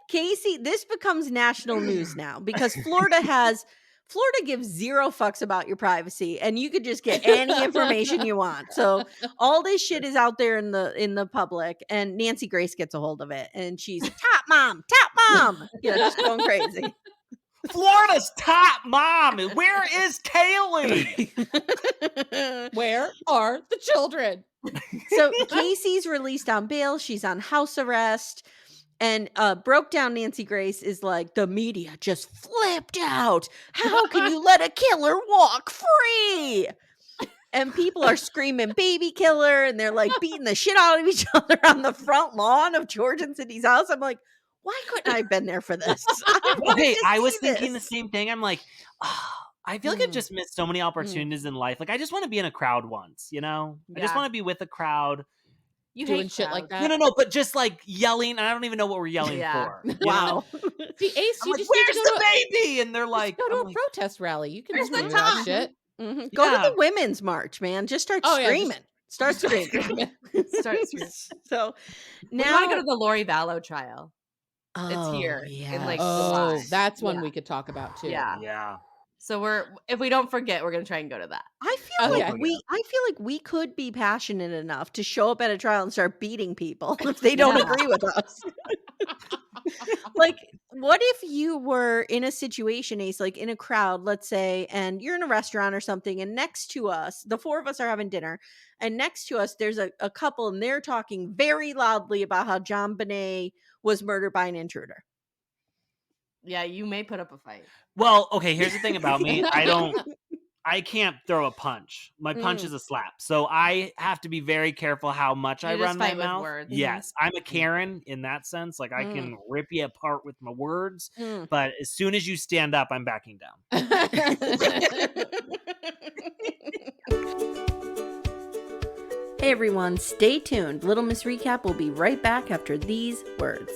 Casey, this becomes national news now because Florida gives zero fucks about your privacy and you could just get any information you want. So all this shit is out there in the public and Nancy Grace gets a hold of it and she's top mom, just going crazy. Florida's top mom. Where is Caylee? Where are the children? So Casey's released on bail. She's on house arrest. And broke down Nancy Grace is like, the media just flipped out. How can you let a killer walk free? And people are screaming baby killer. And they're like beating the shit out of each other on the front lawn of George and Cindy's house. I'm like, why couldn't I have been there for this? I was thinking the same thing. I'm like, I feel like I've just missed so many opportunities in life. Like, I just want to be in a crowd once, you know? I just want to be with a crowd. You doing hate shit crowds. like that. No, but just like yelling. And I don't even know what we're yelling for. Wow. See, Ace, I'm you like, just where's need to go the baby? And they're like, go to a protest rally. You can Where's scream the about top? shit. Go to the women's march, man. Just start screaming. Start screaming. Start screaming. So We now want to go to the Lori Vallow trial. It's here in like July. That's one we could talk about too. Yeah. So if we don't forget, we're gonna try and go to that. I feel like we could be passionate enough to show up at a trial and start beating people if they don't agree with us. Like, what if you were in a situation, Ace, like in a crowd, let's say, and you're in a restaurant or something, and next to us, the four of us are having dinner, and next to us, there's a couple, and they're talking very loudly about how John Bonet was murdered by an intruder. Yeah, you may put up a fight. Well, okay, here's the thing about me. I can't throw a punch. My punch is a slap. So I have to be very careful how much I run my mouth. Words. Yes, I'm a Karen in that sense. Like, I can rip you apart with my words, but as soon as you stand up, I'm backing down. Hey everyone, stay tuned. Little Miss Recap will be right back after these words.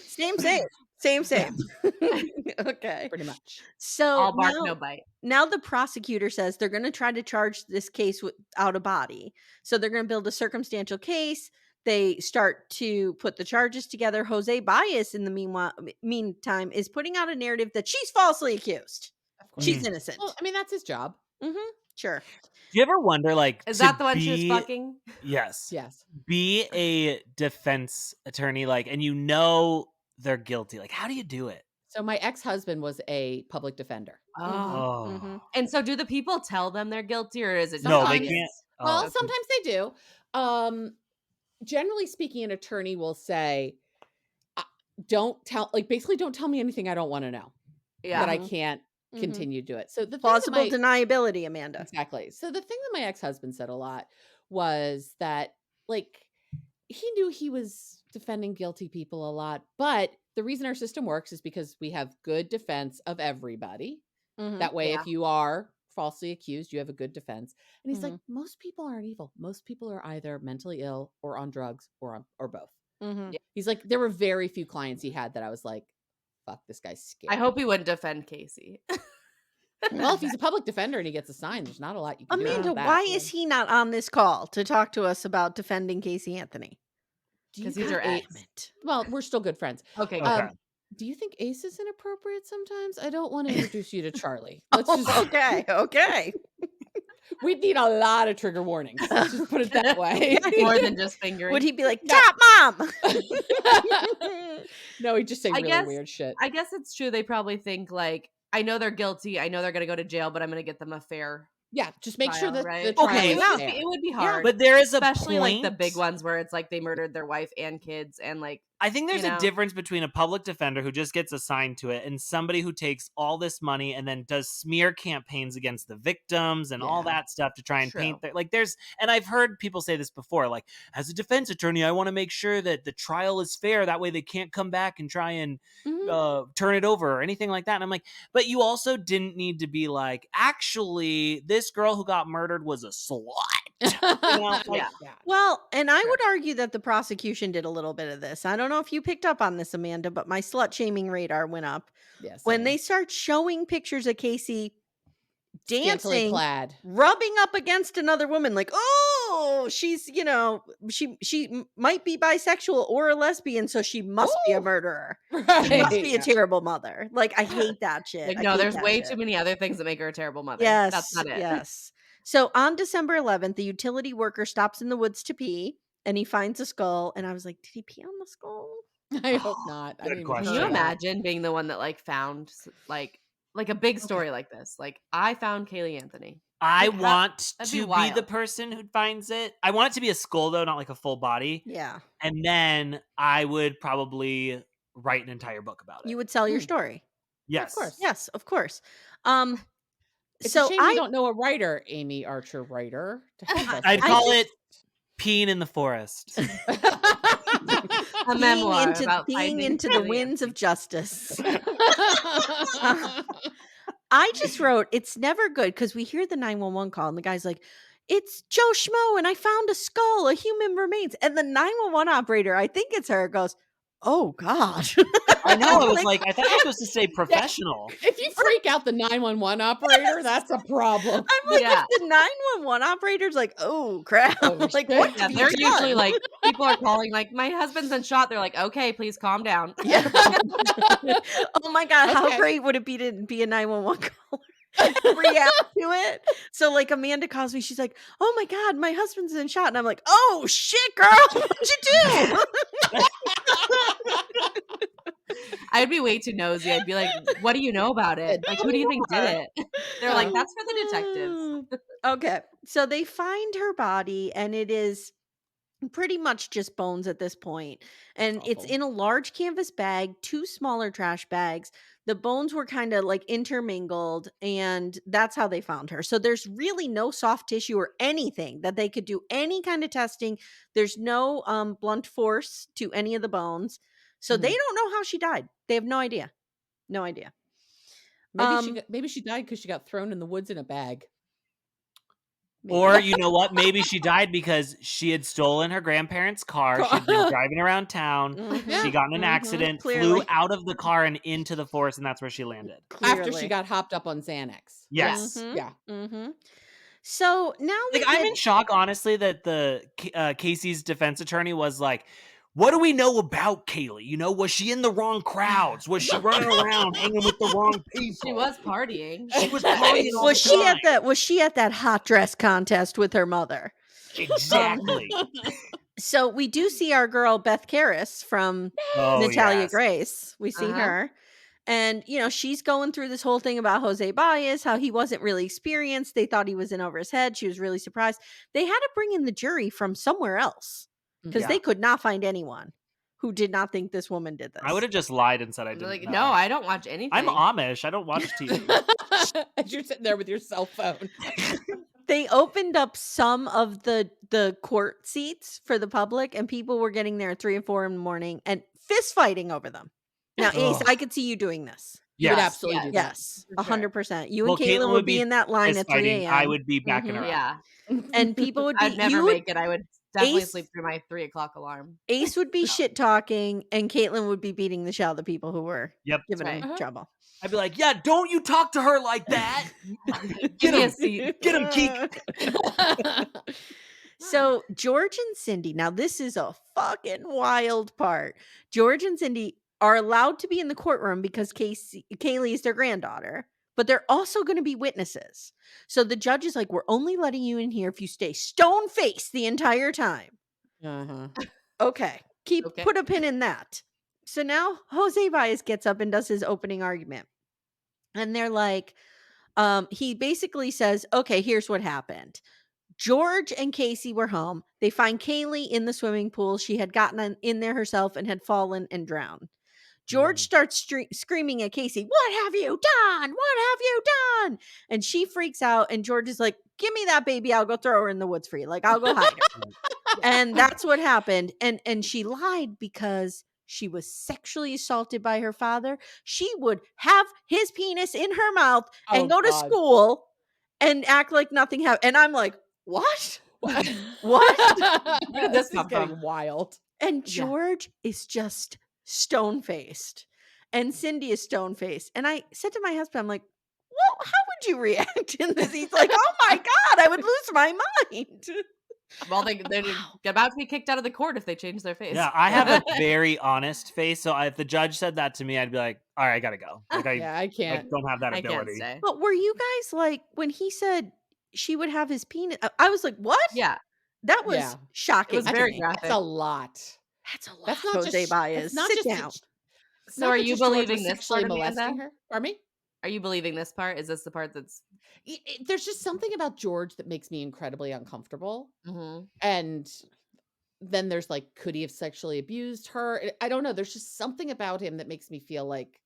Same. Okay. Pretty much. So All bark, no bite. Now the prosecutor says they're going to try to charge this case without a body. So they're going to build a circumstantial case. They start to put the charges together. Jose Baez, in the meantime, is putting out a narrative that she's falsely accused. She's innocent. Well, I mean, that's his job. Sure. Do you ever wonder, like, Is to that the one she was be fucking? yes, Yes. be a defense attorney, like, and you know they're guilty. Like, how do you do it? So my ex-husband was a public defender. Oh. Oh. And so do the people tell them they're guilty, or is it No, they Sometimes. can't. Well, Oh. sometimes they do. Generally speaking, an attorney will say, don't tell me anything I don't want to know. Yeah. That I can't continue to do it. So the Plausible thing that deniability, Amanda. exactly. So the thing that my ex-husband said a lot was that, like, he knew he was defending guilty people a lot, but the reason our system works is because we have good defense of everybody. That way, if you are falsely accused, you have a good defense. And he's like, most people aren't evil. Most people are either mentally ill or on drugs or both. Yeah. He's like, there were very few clients he had that I was like, fuck, this guy's scared. I hope he wouldn't defend Casey. Well, if he's a public defender and he gets assigned, there's not a lot you can do Amanda, about that. why is he not on this call to talk to us about defending Caylee Anthony? Because he's her ex. Well, we're still good friends. Okay. Do you think Ace is inappropriate sometimes? I don't want to introduce you to Charlie. Okay. We'd need a lot of trigger warnings. Let's just put it that way. More than just fingering. Would he be like, "Top mom"? No, he'd just say really guess- weird shit. I guess it's true. They probably think, like, I know they're guilty. I know they're going to go to jail, but I'm going to get them a fair Yeah, just make sure trial, that right? the trial Okay, is yeah. fair. It would be hard. But there is a especially point, like the big ones where it's like they murdered their wife and kids, and like I think there's you a know? difference between a public defender who just gets assigned to it and somebody who takes all this money and then does smear campaigns against the victims and all Yeah. that stuff to try and True. paint their, like, there's, and I've heard people say this before, like, as a defense attorney, I want to make sure that the trial is fair. That way they can't come back and try and turn it over or anything like that. And I'm like, but you also didn't need to be like, actually, this girl who got murdered was a slut. You know, like, Yeah. Well, and I would argue that the prosecution did a little bit of this. I don't know if you picked up on this, Amanda, but my slut shaming radar went up Yes. when they start showing pictures of Caylee Scantily dancing, clad. rubbing up against another woman, like, oh, she's, she might be bisexual or a lesbian, so she must be a murderer. Right. She must be a terrible mother. Like, I hate that shit. like I no, hate there's that way shit. too many other things that make her a terrible mother. Yes, That's not it. Yes. So on December 11th, the utility worker stops in the woods to pee, and he finds a skull. And I was like, did he pee on the skull? I hope not. I Good didn't question. Can even you think about imagine being the one that like found like a big story like this? Like I found Caylee Anthony. I Like, want that'd to be be the wild. person who finds it. I want it to be a skull, though, not like a full body. Yeah. And then I would probably write an entire book about it. You would sell your story. Yes. Of course. Yes, of course. It's So a shame we don't know a writer, Amy Archer writer. To help us I'd with call this. it Peeing in the Forest. A memoir about peeing finding into the Caylee winds Anthony. of justice. I just wrote, it's never good because we hear the 911 call and the guy's like, it's Joe Schmo and I found a skull, a human remains. And the 911 operator, I think it's her, goes, oh God. I know. I was like, I thought I was supposed to say professional. If you freak out the 911 operator, that's a problem. I'm like, Yeah. if the 911 operator's like, oh crap. Oh, Like, shit. what Yeah, have you they're usually done? like people are calling like my husband's been shot. They're like, okay, please calm down. Yeah. Oh my God. How Okay. great would it be to be a 911 caller? And react to it. So like Amanda calls me, she's like, oh my God, my husband's been shot. And I'm like, oh shit, girl, what'd you do? I'd be way too nosy. I'd be like, what do you know about it? Like, who do you think did it? They're like, that's for the detectives. Okay. So they find her body and it is pretty much just bones at this point. And it's Awful. in a large canvas bag, 2 smaller trash bags. The bones were kind of like intermingled, and that's how they found her. So there's really no soft tissue or anything that they could do any kind of testing. There's no blunt force to any of the bones. So they don't know how she died. They have no idea. No idea. Maybe she died because she got thrown in the woods in a bag. Maybe. Or you know what? Maybe she died because she had stolen her grandparents' car. She'd been driving around town. Mhm. She got in an accident, flew Clearly. out of the car and into the forest, and that's where she landed. After Clearly. she got hopped up on Xanax. Yes. Mhm. Yeah. Mm-hmm. So now Like, I'm in shock, honestly, that the Casey's defense attorney was like, what do we know about Caylee? You know, was she in the wrong crowds? Was she running around hanging with the wrong people? She was partying. She was partying all Was the she time. was she at that hot dress contest with her mother? Exactly. So we do see our girl Beth Karras from Natalia yes. Grace. We see her. And, you know, she's going through this whole thing about Jose Baez, how he wasn't really experienced. They thought he was in over his head. She was really surprised. They had to bring in the jury from somewhere else because they could not find anyone who did not think this woman did this. I would have just lied and said I didn't Like, know. no, I don't watch anything. I'm Amish. I don't watch TV. As you're sitting there with your cell phone. They opened up some of the court seats for the public, and people were getting there at 3 and 4 in the morning and fist fighting over them. Now, Ace, I could see you doing this. You would absolutely do that. Yes, 100%. You Well, and Caitlin would be in that line at 3 a.m. I would be backing her up. Yeah. And people would be. I'd never make it. I would definitely Ace- sleep through my 3 o'clock alarm. Ace would be shit talking, and Caitlin would be beating the shit out of the people who were giving Right. him trouble. I'd be like, yeah, don't you talk to her like that. Give me a seat. Get him, Keek. So George and Cindy, now this is a fucking wild part. George and Cindy are allowed to be in the courtroom because Caylee is their granddaughter, but they're also going to be witnesses. So the judge is like, we're only letting you in here if you stay stone-faced the entire time. Okay. Put a pin in that. So now Jose Baez gets up and does his opening argument. And they're like, he basically says, okay, here's what happened. George and Casey were home. They find Caylee in the swimming pool. She had gotten in there herself and had fallen and drowned. George starts screaming at Casey, what have you done? What have you done? And she freaks out. And George is like, give me that baby. I'll go throw her in the woods for you. Like, I'll go hide her. And that's what happened. And she lied because she was sexually assaulted by her father. She would have his penis in her mouth and go to school and act like nothing happened. And I'm like, what? What? Where did this come from? Wild. And George is just stone-faced. And Cindy is stone-faced. And I said to my husband, I'm like, well, how would you react in this? He's like, oh my God, I would lose my mind. Well, they're about to be kicked out of the court if they change their face. Yeah, I have a very honest face. So if the judge said that to me, I'd be like, all right, I got to go. Like, I can't. I don't have that ability. I can't stay. But were you guys like, when he said she would have his penis, I was like, what? Yeah. That was shocking. It was very graphic. That's a lot. That's a lot. That's not Jose just, Baez. it's not Sit just down. So are you believing this sexually part, molesting Amanda? her? Pardon me? Are you believing this part? Is this the part that's... There's just something about George that makes me incredibly uncomfortable. Mm-hmm. And then there's like, could he have sexually abused her? I don't know. There's just something about him that makes me feel like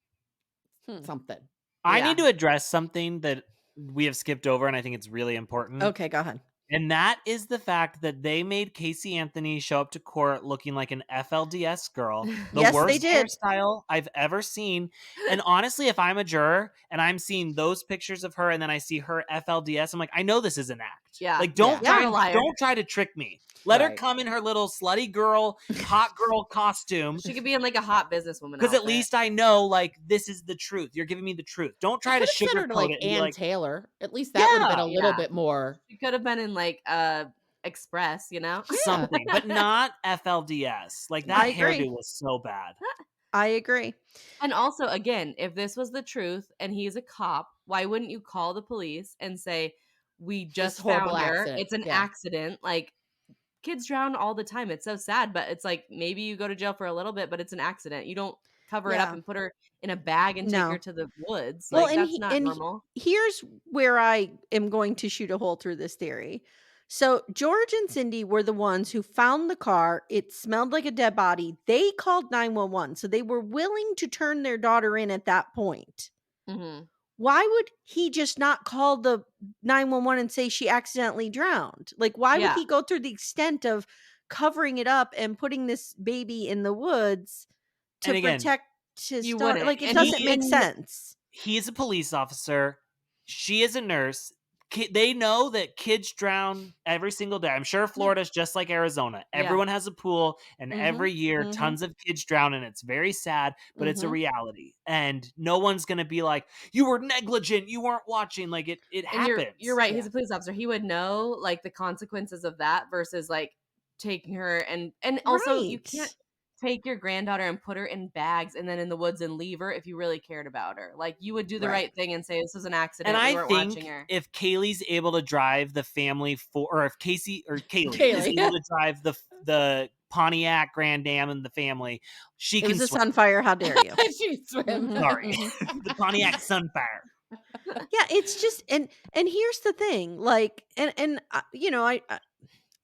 something. I need to address something that we have skipped over, and I think it's really important. Okay, go ahead. And that is the fact that they made Caylee Anthony show up to court looking like an FLDS girl. The Yes, worst they did. hairstyle I've ever seen. And honestly, if I'm a juror and I'm seeing those pictures of her and then I see her FLDS, I'm like, I know this is an act. Yeah. Like, don't don't try to trick me. Let her come in her little slutty girl, hot girl costume. She could be in like a hot businesswoman. Because at least I know, like, this is the truth. You're giving me the truth. Don't try to sugarcoat to like it. Ann Taylor. At least that would have been a little bit more. She could have been in like Express, you know? Something, but not FLDS. Like, that hairdo was so bad. I agree. And also, again, if this was the truth and he's a cop, why wouldn't you call the police and say, we just found her. Accident. It's an accident. Like, kids drown all the time. It's so sad, but it's like, maybe you go to jail for a little bit, but it's an accident. You don't cover it up and put her in a bag and take her to the woods. Well, like, that's not normal. Here's where I am going to shoot a hole through this theory. So George and Cindy were the ones who found the car. It smelled like a dead body. They called 911. So they were willing to turn their daughter in at that point. Mm-hmm. Why would he just not call the 911 and say she accidentally drowned? Like, why would he go through the extent of covering it up and putting this baby in the woods to protect his daughter? Like, it doesn't make sense. He's a police officer. She is a nurse. They know that kids drown every single day. I'm sure Florida's just like Arizona. Everyone has a pool, and every year tons of kids drown, and it's very sad, but it's a reality. And no one's going to be like, you were negligent, you weren't watching. Like, it happens. You're right. He's a police officer. He would know like the consequences of that versus like taking her and also you can't take your granddaughter and put her in bags and then in the woods and leave her if you really cared about her. Like, you would do the right thing and say, this was an accident. And We I weren't think watching her. if Kaylee's able to drive the family or if Kaylee is able to drive the Pontiac Grand Dam and the family, she can was a swim. Sunfire. How dare you? She swim. Sorry. The Pontiac Sunfire. Yeah, it's just and here's the thing, like, and you know,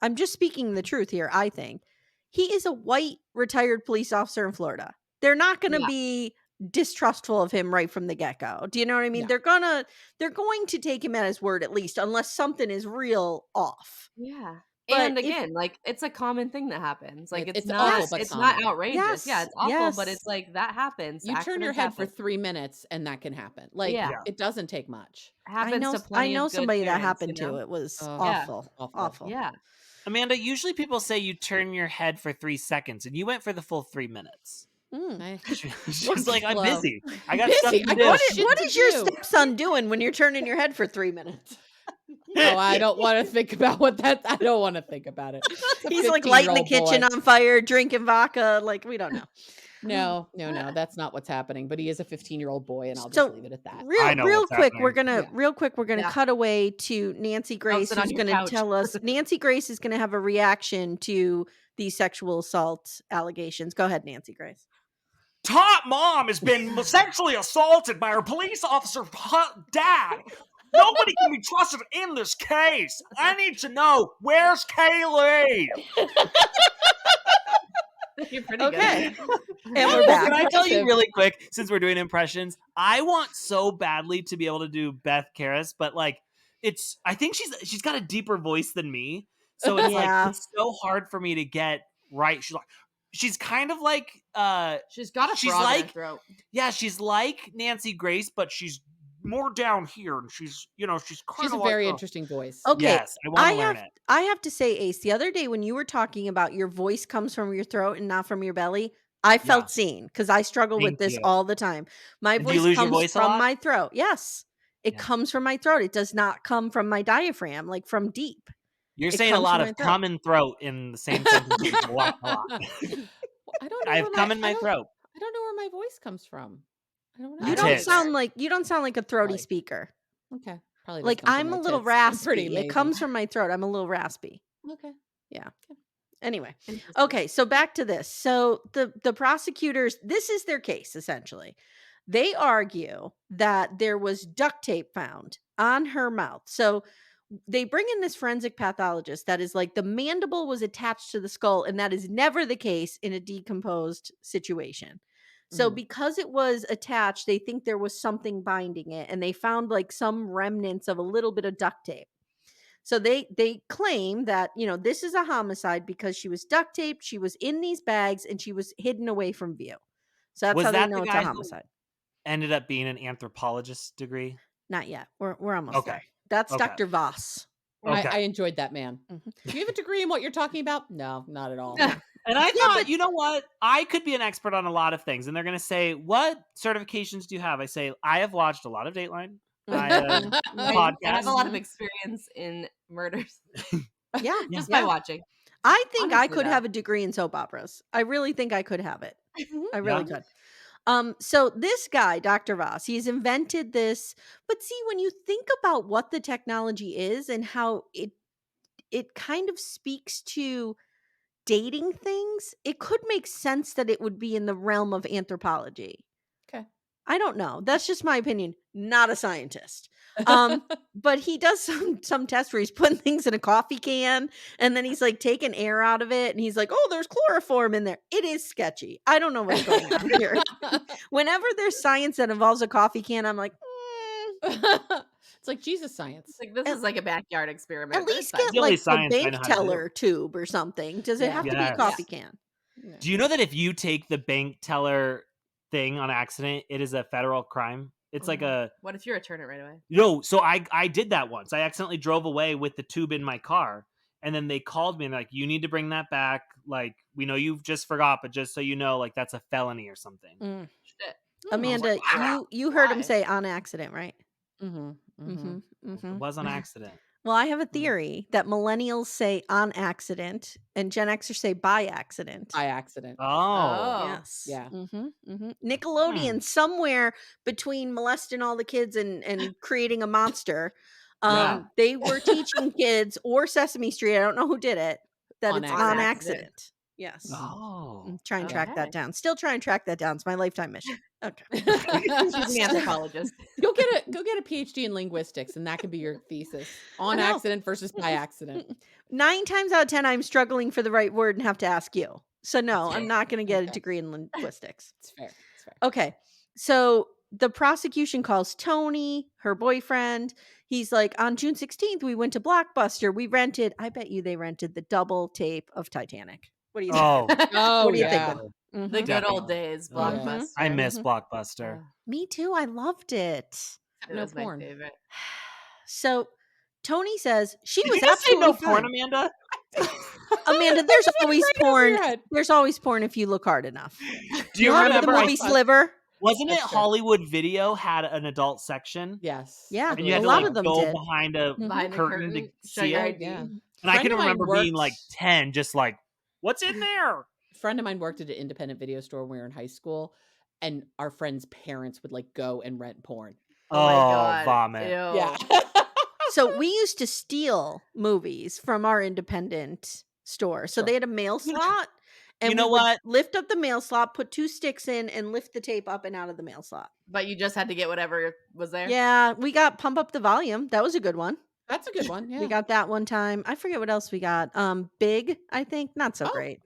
I'm just speaking the truth here. I think he is a white retired police officer in Florida. They're not going to be distrustful of him right from the get-go. Do you know what I mean? No. They're going to take him at his word, at least, unless something is real off. Yeah. But and again, like, it's a common thing that happens. Like, it's awful, not but it's common. not outrageous. Yeah, it's awful, but Yes. it's like that happens. You turn your Accidents head for happen. 3 minutes and that can happen. Like, it doesn't take much. Happens to I plenty know of good somebody that parents, happened you know? to. It was Yeah. awful. Yeah. Amanda, usually people say you turn your head for 3 seconds, and you went for the full 3 minutes. She's like, I'm busy. I got stuff to do. What is your stepson doing when you're turning your head for 3 minutes? Oh, I don't want to think about I don't want to think about it. He's like lighting the kitchen on fire, drinking vodka. Like, we don't know. No, that's not what's happening. But he is a 15-year-old boy, and I'll just leave it at that. Real quick, we're gonna cut away to Nancy Grace, who's gonna tell us. Nancy Grace is gonna have a reaction to these sexual assault allegations. Go ahead, Nancy Grace. Top mom has been sexually assaulted by her police officer dad. Nobody can be trusted in this case. I need to know, where's Caylee? You're pretty okay. good. And we're back. Can I tell you really quick, since we're doing impressions, I want so badly to be able to do Beth Karras, but like I think she's got a deeper voice than me. So it's like it's so hard for me to get right. She's kind of like she's got a frog in her throat. Yeah, she's like Nancy Grace, but she's more down here, and she's a very interesting voice. Okay, yes, I want to learn it. I have to say, Ace, the other day when you were talking about your voice comes from your throat and not from your belly, I felt seen because I struggle with this all the time. My voice comes from my throat. Yes, it comes from my throat. It does not come from my diaphragm, like from deep. You're saying a lot of come and throat in the same sentence. A lot. I don't know. I've come in my throat. I don't know where my voice comes from. I don't know. You don't sound like a throaty speaker. Okay. Probably like I'm a little raspy. It comes from my throat. I'm a little raspy. Okay. Yeah. Anyway. Okay, so back to this. So the prosecutors, this is their case essentially. They argue that there was duct tape found on her mouth. So they bring in this forensic pathologist that is like the mandible was attached to the skull, and that is never the case in a decomposed situation. So because it was attached, they think there was something binding it, and they found like some remnants of a little bit of duct tape. So they claim that, this is a homicide because she was duct taped, she was in these bags, and she was hidden away from view. So that's how they know it's a homicide. Ended up being an anthropologist degree? Not yet. We're almost there. That's Dr. Voss. Okay. I enjoyed that, man. Do you have a degree in what you're talking about? No, not at all. And I thought, you know what? I could be an expert on a lot of things. And they're going to say, what certifications do you have? I say, I have watched a lot of Dateline. I have a lot of experience in murders. Just by watching. I think I could have a degree in soap operas. I really think I could have it. I really could. So this guy, Dr. Voss, he's invented this. But see, when you think about what the technology is and how it kind of speaks to dating things, it could make sense that it would be in the realm of anthropology. Okay. I don't know. That's just my opinion. Not a scientist. But he does some tests where he's putting things in a coffee can and then he's like taking air out of it and he's like, oh, there's chloroform in there. It is sketchy. I don't know what's going on here. Whenever there's science that involves a coffee can, I'm like, It's like Jesus science. Like this is like a backyard experiment. At least get like a bank teller tube or something. Does it have to be a coffee can? Do you know that if you take the bank teller thing on accident, it is a federal crime? It's like a... What if you return it right away? No, so I did that once. I accidentally drove away with the tube in my car. And then they called me and they're like, you need to bring that back. Like, we know you just forgot, but just so you know, like that's a felony or something. Shit. Amanda, like, you heard him say on accident, right? It was on accident. Well, I have a theory that millennials say on accident and Gen Xers say by accident. By accident. Oh. Yes. Yeah. Nickelodeon, somewhere between molesting all the kids and creating a monster, Yeah. they were teaching kids, or Sesame Street, I don't know who did it, that On it's accident. on accident. Yes. Oh. Try and track that Okay. down. Still try and track that down. It's my lifetime mission. Okay. She's an anthropologist. Go get a PhD in linguistics, and that could be your thesis. On know. accident versus by accident. 9 times out of 10, I'm struggling for the right word and have to ask you. So no, That's I'm fair. not going to get a Okay. degree in linguistics. It's fair. It's fair. Okay. So the prosecution calls Tony, her boyfriend. He's like, on June 16th, we went to Blockbuster. We rented, I bet you they rented the double tape of Titanic. What do you think? Oh. Oh, What are you yeah. thinking? The good old Definitely. days, Oh, yeah. Blockbuster. I miss Mhm. Blockbuster. Me too. I loved it. It No was my porn. favorite. So Tony says she Did was you just say no absolutely porn, fine. Amanda? Amanda, there's always right over porn. your head. There's always porn if you look hard enough. Do you Remember the remember? movie Sliver? Wasn't it That's true. Hollywood Video had an adult section? Yes. Yeah, I And you believe had a to lot like of them go did. behind a Behind the curtain to show see your it. ID. Yeah. And I Friend can of mine remember being like worked- 10, just like, what's in there? A friend of mine worked at an independent video store when we were in high school, and our friends' parents would like go and rent porn. Oh my God. Vomit. Ew. Yeah. So we used to steal movies from our independent store. So Sure. they had a mail slot. And You know we would what? lift up the mail slot, put 2 sticks in, and lift the tape up and out of the mail slot. But you just had to get whatever was there? Yeah, we got Pump Up the Volume. That was a good one. That's a good one. Yeah. We got that one time. I forget what else we got. Big, I think. Not so Oh. great.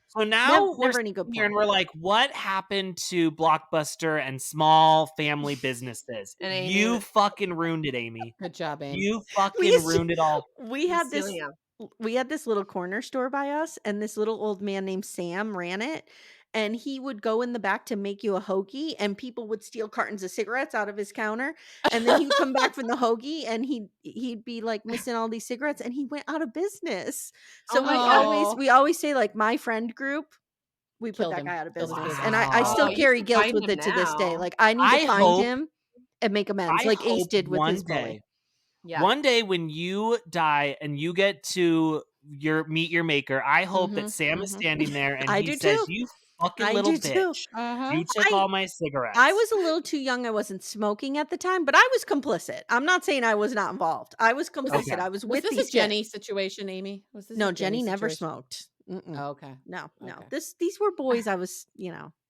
So now we're Never any good sitting here and porn. we're like, what happened to Blockbuster and small family businesses? And Amy You was- fucking ruined it, Amy. Good job, Amy. You We fucking used to- ruined it all. We had this stealing 'em. we had this little corner store by us, and this little old man named Sam ran it, and he would go in the back to make you a hoagie, and people would steal cartons of cigarettes out of his counter, and then he'd come back from the hoagie and he'd be like missing all these cigarettes, and he went out of business. So Oh my God. we always say, like, my friend group, we put Killed that him. guy out of Killed his business. business. And I still Wow. You carry should guilt find with him it to this day. now. Like, I need I to find hope- him and make amends, I like Ace hope did with one his bully. day, Yeah. one day when you die and you get to meet your maker, I hope that Sam is standing there and I he do says, too. "You fucking I little do too. bitch, Uh-huh. you took all my cigarettes." I was a little too young. I wasn't smoking at the time, but I was complicit. I'm not saying I was not involved. I was complicit. Okay. I was Was with this these a Jenny kids. situation, Amy? Was this No, a Jenny never situation? smoked. Mm-mm. Oh, okay. No. Okay. These were boys I was,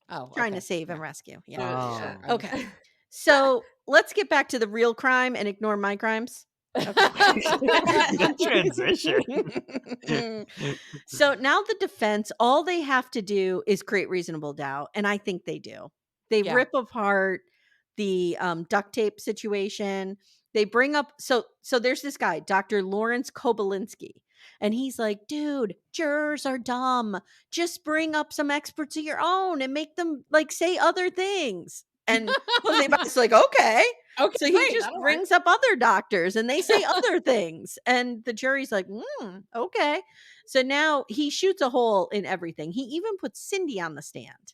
Oh, trying okay. to save and Yeah. rescue. Yeah. Oh. Sure. Okay. So let's get back to the real crime and ignore my crimes. Good transition. So now the defense, all they have to do is create reasonable doubt, and I think they do. They Yeah. rip apart the duct tape situation. They bring up so there's this guy, Dr. Lawrence Kobalinski, and he's like, dude, jurors are dumb. Just bring up some experts of your own and make them like say other things. And it's like, okay. Okay. So he great. just that'll brings up other doctors and they say other things. And the jury's like, okay. So now he shoots a hole in everything. He even puts Cindy on the stand.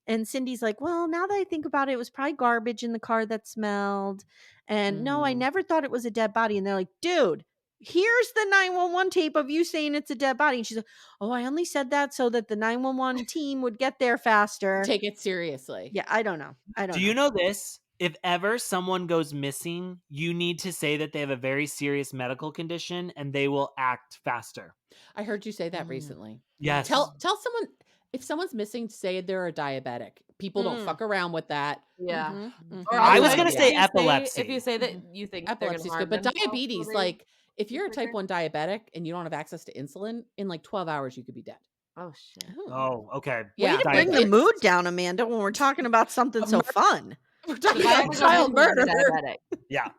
And Cindy's like, well, now that I think about it, it was probably garbage in the car that smelled. And no, I Mhm. never thought it was a dead body. And they're like, dude, here's the 911 tape of you saying it's a dead body. And she's like, oh, I only said that so that the 911 team would get there faster. Take it seriously. Yeah, I don't know. Do you know this? If ever someone goes missing, you need to say that they have a very serious medical condition and they will act faster. I heard you say that recently. Yes. Tell someone if someone's missing, say they're a diabetic. People don't fuck around with that. Yeah. Mm-hmm. Or I was also, gonna if say you epilepsy. if you say that you think they're gonna Epilepsy's harm good, but themselves, diabetes, will they like if you're a be type quicker? 1 diabetic and you don't have access to insulin, in like 12 hours you could be dead. Oh shit. Oh, okay. Yeah. Way to bring the Diabetic. mood down, Amanda, when we're talking about something so fun. We're talking Because about child murder. diabetic. Yeah.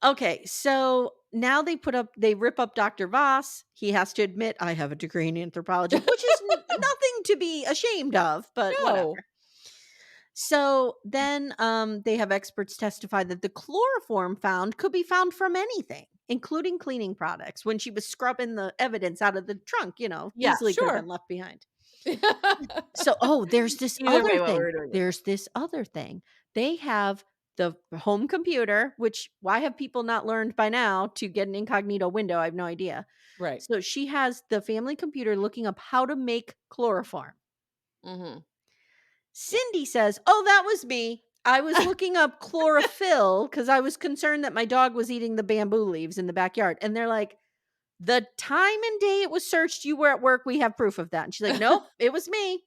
Okay, so now they rip up Dr. Voss. He has to admit, I have a degree in anthropology, which is nothing to be ashamed of, but No. whatever. So then they have experts testify that the chloroform found could be found from anything, including cleaning products, when she was scrubbing the evidence out of the trunk, Yeah, easily could have sure. been left behind. So, there's this Either other way, what thing. we're doing. There's this other thing. They have the home computer, which why have people not learned by now to get an incognito window? I have no idea. Right. So she has the family computer looking up how to make chloroform. Mhm. Cindy says, "Oh, that was me. I was looking up chlorophyll because I was concerned that my dog was eating the bamboo leaves in the backyard." And they're like, "The time and day it was searched, you were at work. We have proof of that." And she's like, "Nope, it was me.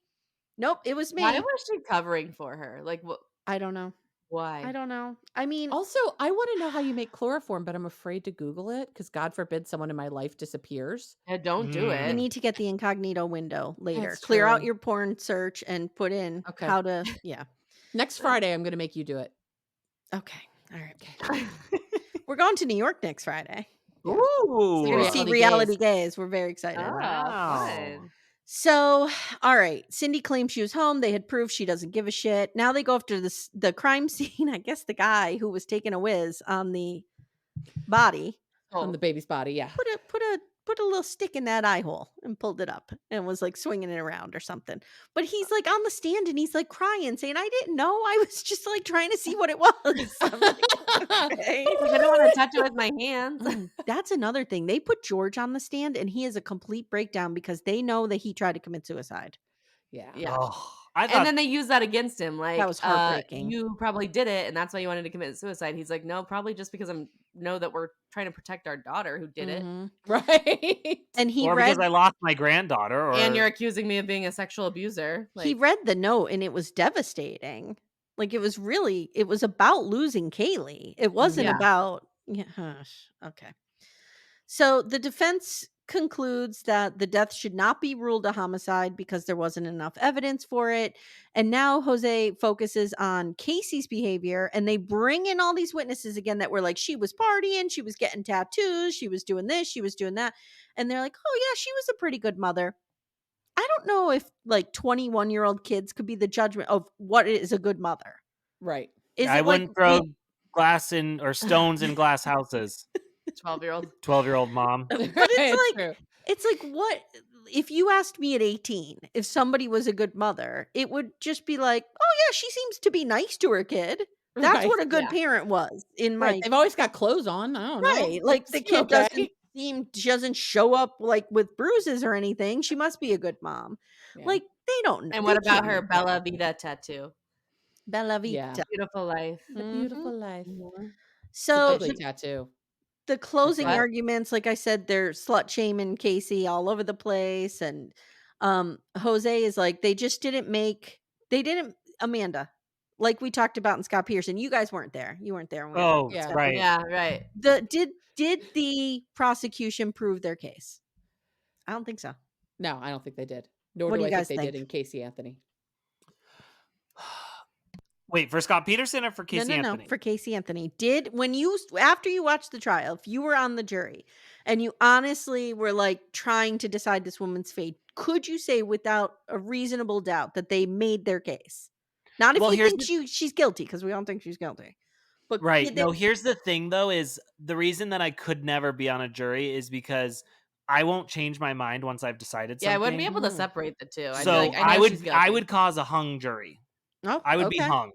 Nope, it was Why me." was she covering for her? Like, what? I don't know. I Why? don't know. I mean, Also, I want to know how you make chloroform, but I'm afraid to Google it because God forbid someone in my life disappears. Yeah, don't do you it. need to get the incognito window later. That's Clear out true. your porn search and put in Okay. how to, yeah. Next Friday, I'm going to make you do it. Okay. All right. Okay. We're going to New York next Friday. Yeah. Ooh. We're going to see Reality Gaze. We're very excited. Oh, Wow. fun. So, all right. Cindy claims she was home. They had proof she doesn't give a shit. Now they go after the crime scene. I guess the guy who was taking a whiz on the body On the baby's body, yeah. put a little stick in that eye hole and pulled it up and was like swinging it around or something. But he's like on the stand and he's like crying, saying, "I didn't know. I was just like trying to see what it was." I'm like, okay. Like, I don't want to touch it with my hands. That's another thing. They put George on the stand and he is a complete breakdown because they know that he tried to commit suicide. Yeah. Yeah. Oh, I And thought then they use that against him. Like, was heartbreaking. You probably did it, and that's why you wanted to commit suicide. He's like, no, probably just because know that we're trying to protect our daughter who did it. Mhm. Right. And he or read because I lost my granddaughter, or And you're accusing me of being a sexual abuser. he Like, read the note and it was devastating. Like it was about losing Caylee. It wasn't Yeah. about okay. So the defense concludes that the death should not be ruled a homicide because there wasn't enough evidence for it. And now Jose focuses on Casey's behavior and they bring in all these witnesses again that were like, she was partying, she was getting tattoos, she was doing this, she was doing that. And they're like, oh yeah, she was a pretty good mother. I don't know if like 21-year-old kids could be the judgment of what is a good mother. Right. Is I it wouldn't like throw glass in or stones in glass houses. 12-year-old. 12-year-old mom. but It's true. it's like what if you asked me at 18 if somebody was a good mother, it would just be like, oh yeah, she seems to be nice to her kid. That's Right, what a good yeah. parent was in Right. my They've always got clothes on. I don't know. right. Like the Seem kid okay. she doesn't show up like with bruises or anything. She must be a good mom. Yeah. Like they don't know. And They what about can't her know. Bella Vita tattoo? Bella Yeah. Vita. Beautiful life. The beautiful life. It's So a ugly tattoo. the closing What? arguments, like I said, they're slut shaming Casey all over the place. And Jose is like, they didn't Amanda, like we talked about in Scott Pearson. You guys weren't there. You weren't there when we Oh, Yeah. right. Yeah, right. did the prosecution prove their case? I don't think so. No, I don't think they did. Nor What do do I you think guys they think? did in Casey Anthony. Wait, for Scott Peterson or for Casey Anthony? No, for Casey Anthony. After you watched the trial, if you were on the jury and you honestly were like trying to decide this woman's fate, could you say without a reasonable doubt that they made their case? Not if Well, you here's think she's guilty, because we don't think she's guilty. But Right. did they- No, here's the thing though, is the reason that I could never be on a jury is because I won't change my mind once I've decided something. Yeah, I wouldn't be able to Mhm. separate the two. I'd be So like, I know she's guilty. I would cause a hung jury. Oh, I would be okay. hung.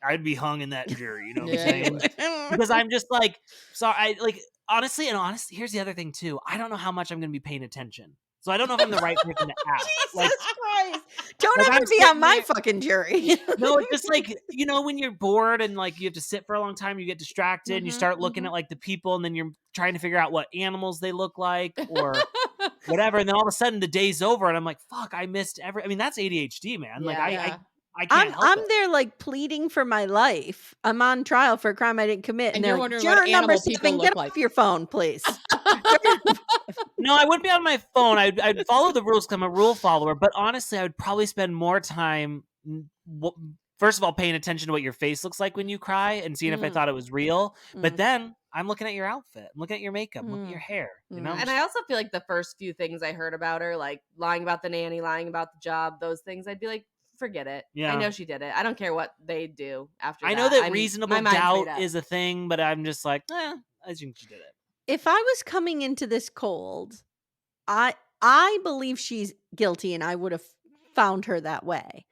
I would be hung in that jury. You know what I'm Yeah, you saying? would. Because I'm just like, sorry. I like honestly, here's the other thing too. I don't know how much I'm going to be paying attention. So I don't know if I'm the right person to ask. Jesus Christ. Don't like, ever I'm be on sitting my there- fucking jury. No, it's just like, you know, when you're bored and like you have to sit for a long time, you get distracted and you start looking at like the people and then you're trying to figure out what animals they look like or whatever. And then all of a sudden the day's over and I'm like, fuck, I missed I mean, that's ADHD, man. Like Yeah. I can't help I'm it. there like pleading for my life. I'm on trial for a crime I didn't commit. And they're you're like, wondering juror what number animal people 7, look get like. off your phone, please. No, I wouldn't be on my phone. I'd follow the rules because I'm a rule follower. But honestly, I would probably spend more time, first of all, paying attention to what your face looks like when you cry and seeing if I thought it was real. But then I'm looking at your outfit. I'm looking at your makeup. I'm looking at your hair. You know? And I also feel like the first few things I heard about her, like lying about the nanny, lying about the job, those things, I'd be like, forget it. Yeah. I know she did it. I don't care what they do after I that. know that my reasonable mind's made doubt up. is a thing, but I'm just like, I think she did it. If I was coming into this cold, I believe she's guilty and I would have found her that way.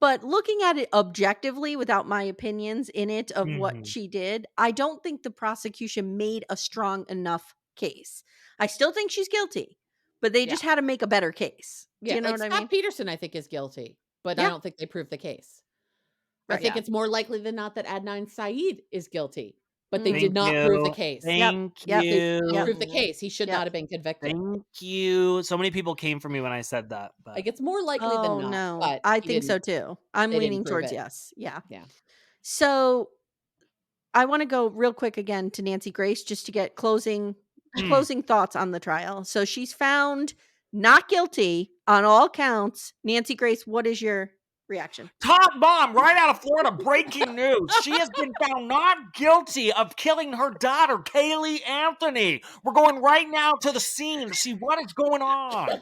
But looking at it objectively without my opinions in it of what she did, I don't think the prosecution made a strong enough case. I still think she's guilty, but they just had to make a better case. Do you know what I mean? Scott Peterson, I think, is guilty, but I don't think they proved the case. I think it's more likely than not that Adnan Syed is guilty, but they did not prove the case. Thank you. They proved the case. He should not have been convicted. Thank you. So many people came for me when I said that. But like, it's more likely than not. No. But I think so too. I'm leaning towards yes. Yeah. Yeah. So I want to go real quick again to Nancy Grace just to get closing thoughts on the trial. So she's found not guilty on all counts. Nancy Grace, what is your reaction? Top bomb right out of Florida. Breaking news. She has been found not guilty of killing her daughter, Caylee Anthony. We're going right now to the scene to see what is going on.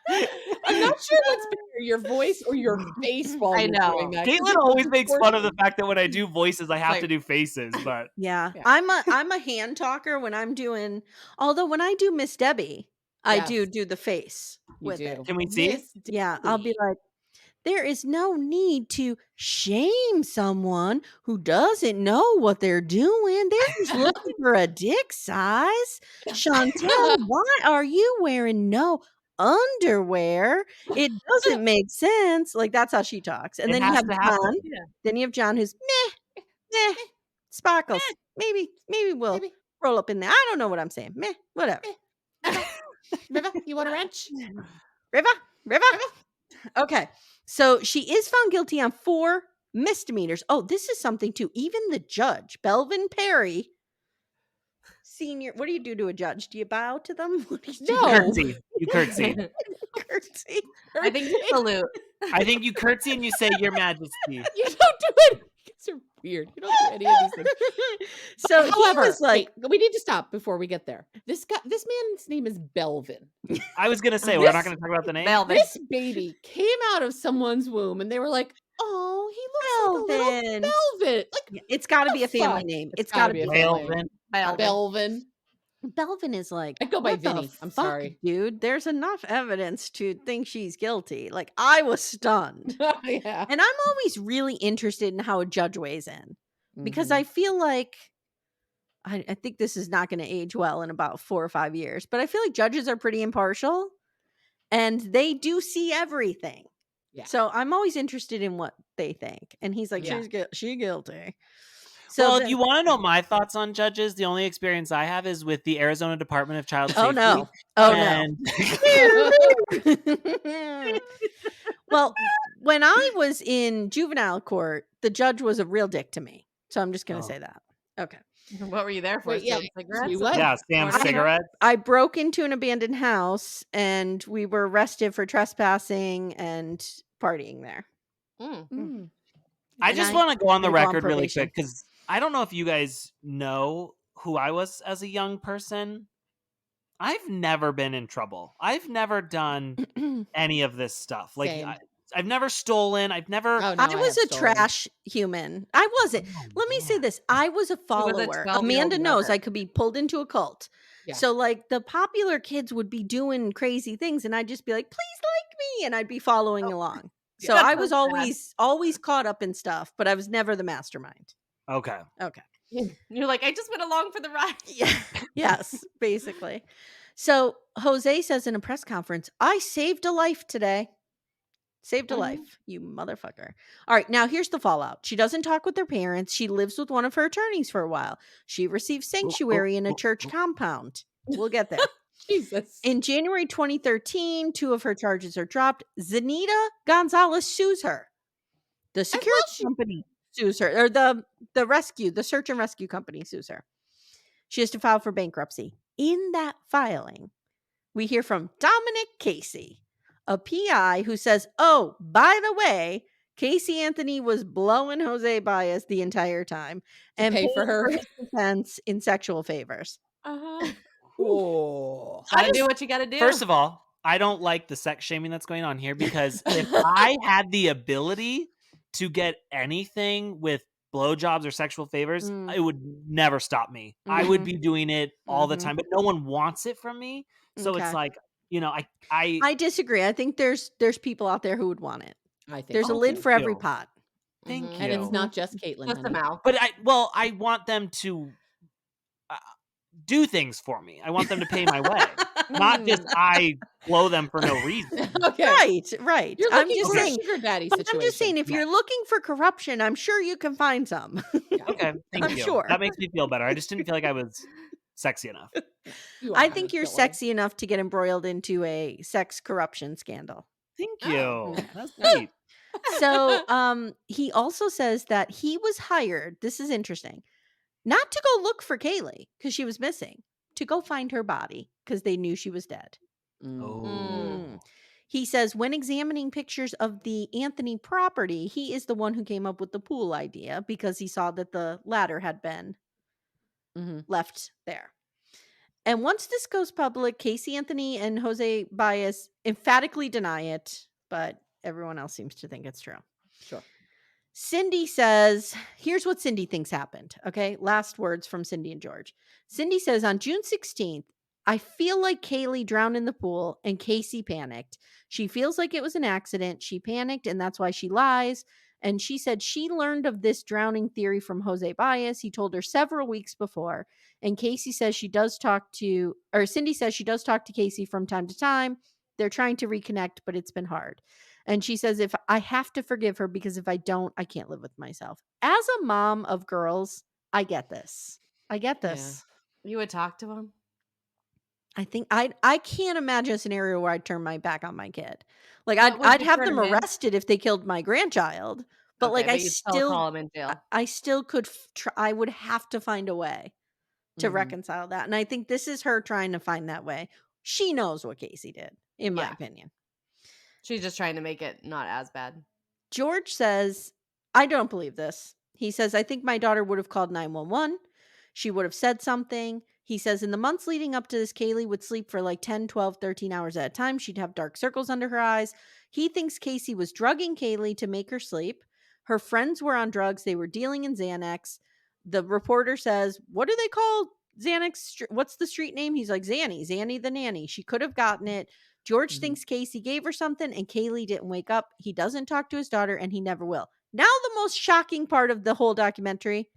I'm not sure what's better, your voice or your face while you're doing that. Caitlin always makes fun of the fact that when I do voices, I have to do faces. But yeah. I'm a hand talker when I'm doing. Although when I do Miss Debbie, I do the face with it. Can we see? Yeah, I'll be like, there is no need to shame someone who doesn't know what they're doing. They're just looking for a dick size. Chantel, why are you wearing no underwear? It doesn't make sense. Like, that's how she talks. And then you have John. Then you have John who's meh, sparkles. Maybe we'll roll up in there. I don't know what I'm saying. Meh, whatever. Riva, you want a wrench? Riva. Okay. So she is found guilty on 4 misdemeanors. Oh, this is something too. Even the judge, Belvin Perry Sr. What do you do to a judge? Do you bow to them? Curtsy. You curtsy. Curtsy. I think you salute. I think you curtsy and you say, Your Majesty. You don't do it. These are weird. You don't do any of these things. So however, he was like, we need to stop before we get there. This man's name is Belvin. I was gonna say we're not gonna talk about the name. Belvin. This baby came out of someone's womb, and they were like, "Oh, he looks like a little Belvin." Like, it's got to be a family name. It's got to be Belvin. Belvin. Belvin is like, I go by what the Vinny. I'm fuck, sorry, dude. There's enough evidence to think she's guilty. Like, I was stunned. Yeah. And I'm always really interested in how a judge weighs in because I feel like I think this is not going to age well in about 4 or 5 years, but I feel like judges are pretty impartial and they do see everything. Yeah. So I'm always interested in what they think. And he's like, she's guilty. So well, if you want to know my thoughts on judges, the only experience I have is with the Arizona Department of Child Safety. No. Well, when I was in juvenile court, the judge was a real dick to me. So I'm just going to say that. Okay. What were you there for? Wait, cigarettes? Yeah, Sam's cigarettes. I broke into an abandoned house and we were arrested for trespassing and partying there. I just want to go on the record really quick because I don't know if you guys know who I was as a young person. I've never been in trouble. I've never done any of this stuff. Like, I've never stolen. I've never. I was a trash human. I wasn't. Let me say this. I was a follower. Amanda knows I could be pulled into a cult. Yeah. So, like, the popular kids would be doing crazy things, and I'd just be like, please like me. And I'd be following along. So I was always caught up in stuff, but I was never the mastermind. Okay. You're like, I just went along for the ride. Yeah. Yes, basically. So Jose says in a press conference, I saved a life today. Saved a life, you motherfucker. All right, now here's the fallout. She doesn't talk with her parents. She lives with one of her attorneys for a while. She receives sanctuary in a church compound. We'll get there. Jesus. In January 2013, 2 of her charges are dropped. Zenita Gonzalez sues her. The security company sues her, or the search and rescue company sues her. She has to file for bankruptcy. In that filing, we hear from Dominic Casey, a PI who says, oh, by the way, Caylee Anthony was blowing Jose Baez the entire time and pay for her defense in sexual favors. Oh, gotta do what you gotta do. First of all, I don't like the sex shaming that's going on here because if I had the ability to get anything with blowjobs or sexual favors, it would never stop me. I would be doing it all the time, but no one wants it from me. So it's like, I disagree. I think there's people out there who would want it. I think there's a lid for every pot. Thank you. And it's not just Katelyn. Just a mouth. But I want them to do things for me. I want them to pay my way. Not just I blow them for no reason. Okay. Right. You're I'm looking just for a saying. sugar daddy situation. I'm just saying, if you're looking for corruption, I'm sure you can find some. Okay, thank I'm you. sure. That makes me feel better. I just didn't feel like I was sexy enough. I think you're sexy enough to get embroiled into a sex corruption scandal. Thank you. Oh. That's great. So he also says that he was hired, this is interesting, not to go look for Caylee because she was missing, to go find her body because they knew she was dead. He says when examining pictures of the Anthony property, he is the one who came up with the pool idea because he saw that the ladder had been left there. And once this goes public, Caylee Anthony and Jose Baez emphatically deny it, but everyone else seems to think it's true. Sure. Cindy says, here's what Cindy thinks happened. Okay. Last words from Cindy and George. Cindy says on June 16th, I feel like Caylee drowned in the pool and Casey panicked. She feels like it was an accident. She panicked and that's why she lies. And she said she learned of this drowning theory from Jose Baez. He told her several weeks before. And Casey says she does talk to, or Cindy says she does talk to Casey from time to time. They're trying to reconnect, but it's been hard. And she says, if I have to forgive her, because if I don't, I can't live with myself. As a mom of girls, I get this. Yeah. You would talk to him? I think I can't imagine a scenario where I'd turn my back on my kid. Like I'd have them arrested if they killed my grandchild, but Okay, like but I you'd still call still him in jail. I still could I would have to find a way to reconcile that. And I think this is her trying to find that way. She knows what Casey did, in my opinion. She's just trying to make it not as bad. George says, I don't believe this. He says, I think my daughter would have called 911. She would have said something. He says, in the months leading up to this, Caylee would sleep for like 10, 12, 13 hours at a time. She'd have dark circles under her eyes. He thinks Casey was drugging Caylee to make her sleep. Her friends were on drugs. They were dealing in Xanax. The reporter says, what do they call Xanax? What's the street name? He's like, Zanny the nanny. She could have gotten it. George thinks Casey gave her something and Caylee didn't wake up. He doesn't talk to his daughter and he never will. Now the most shocking part of the whole documentary,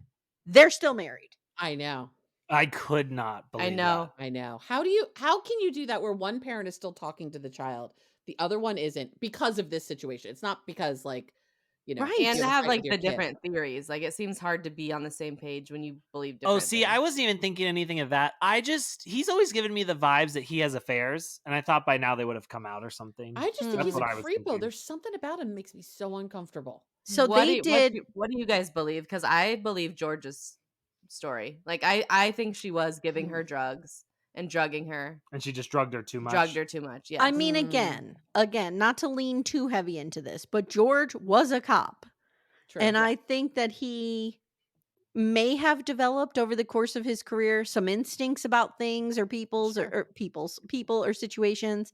they're still married. I know. I could not believe that. I know. How can you do that where one parent is still talking to the child, the other one isn't, because of this situation? It's not because right. And to have like the different theories. Like it seems hard to be on the same page when you believe different things. I wasn't even thinking anything of that. He's always given me the vibes that he has affairs, and I thought by now they would have come out or something. I just think he's a creepo. There's something about him that makes me so uncomfortable. So what do you guys believe? Because I believe George's story. Like I think she was giving her drugs and drugging her, and she just drugged her too much. Yes. I mean, again, not to lean too heavy into this, but George was a cop. True, and I think that he may have developed over the course of his career some instincts about things or people or situations,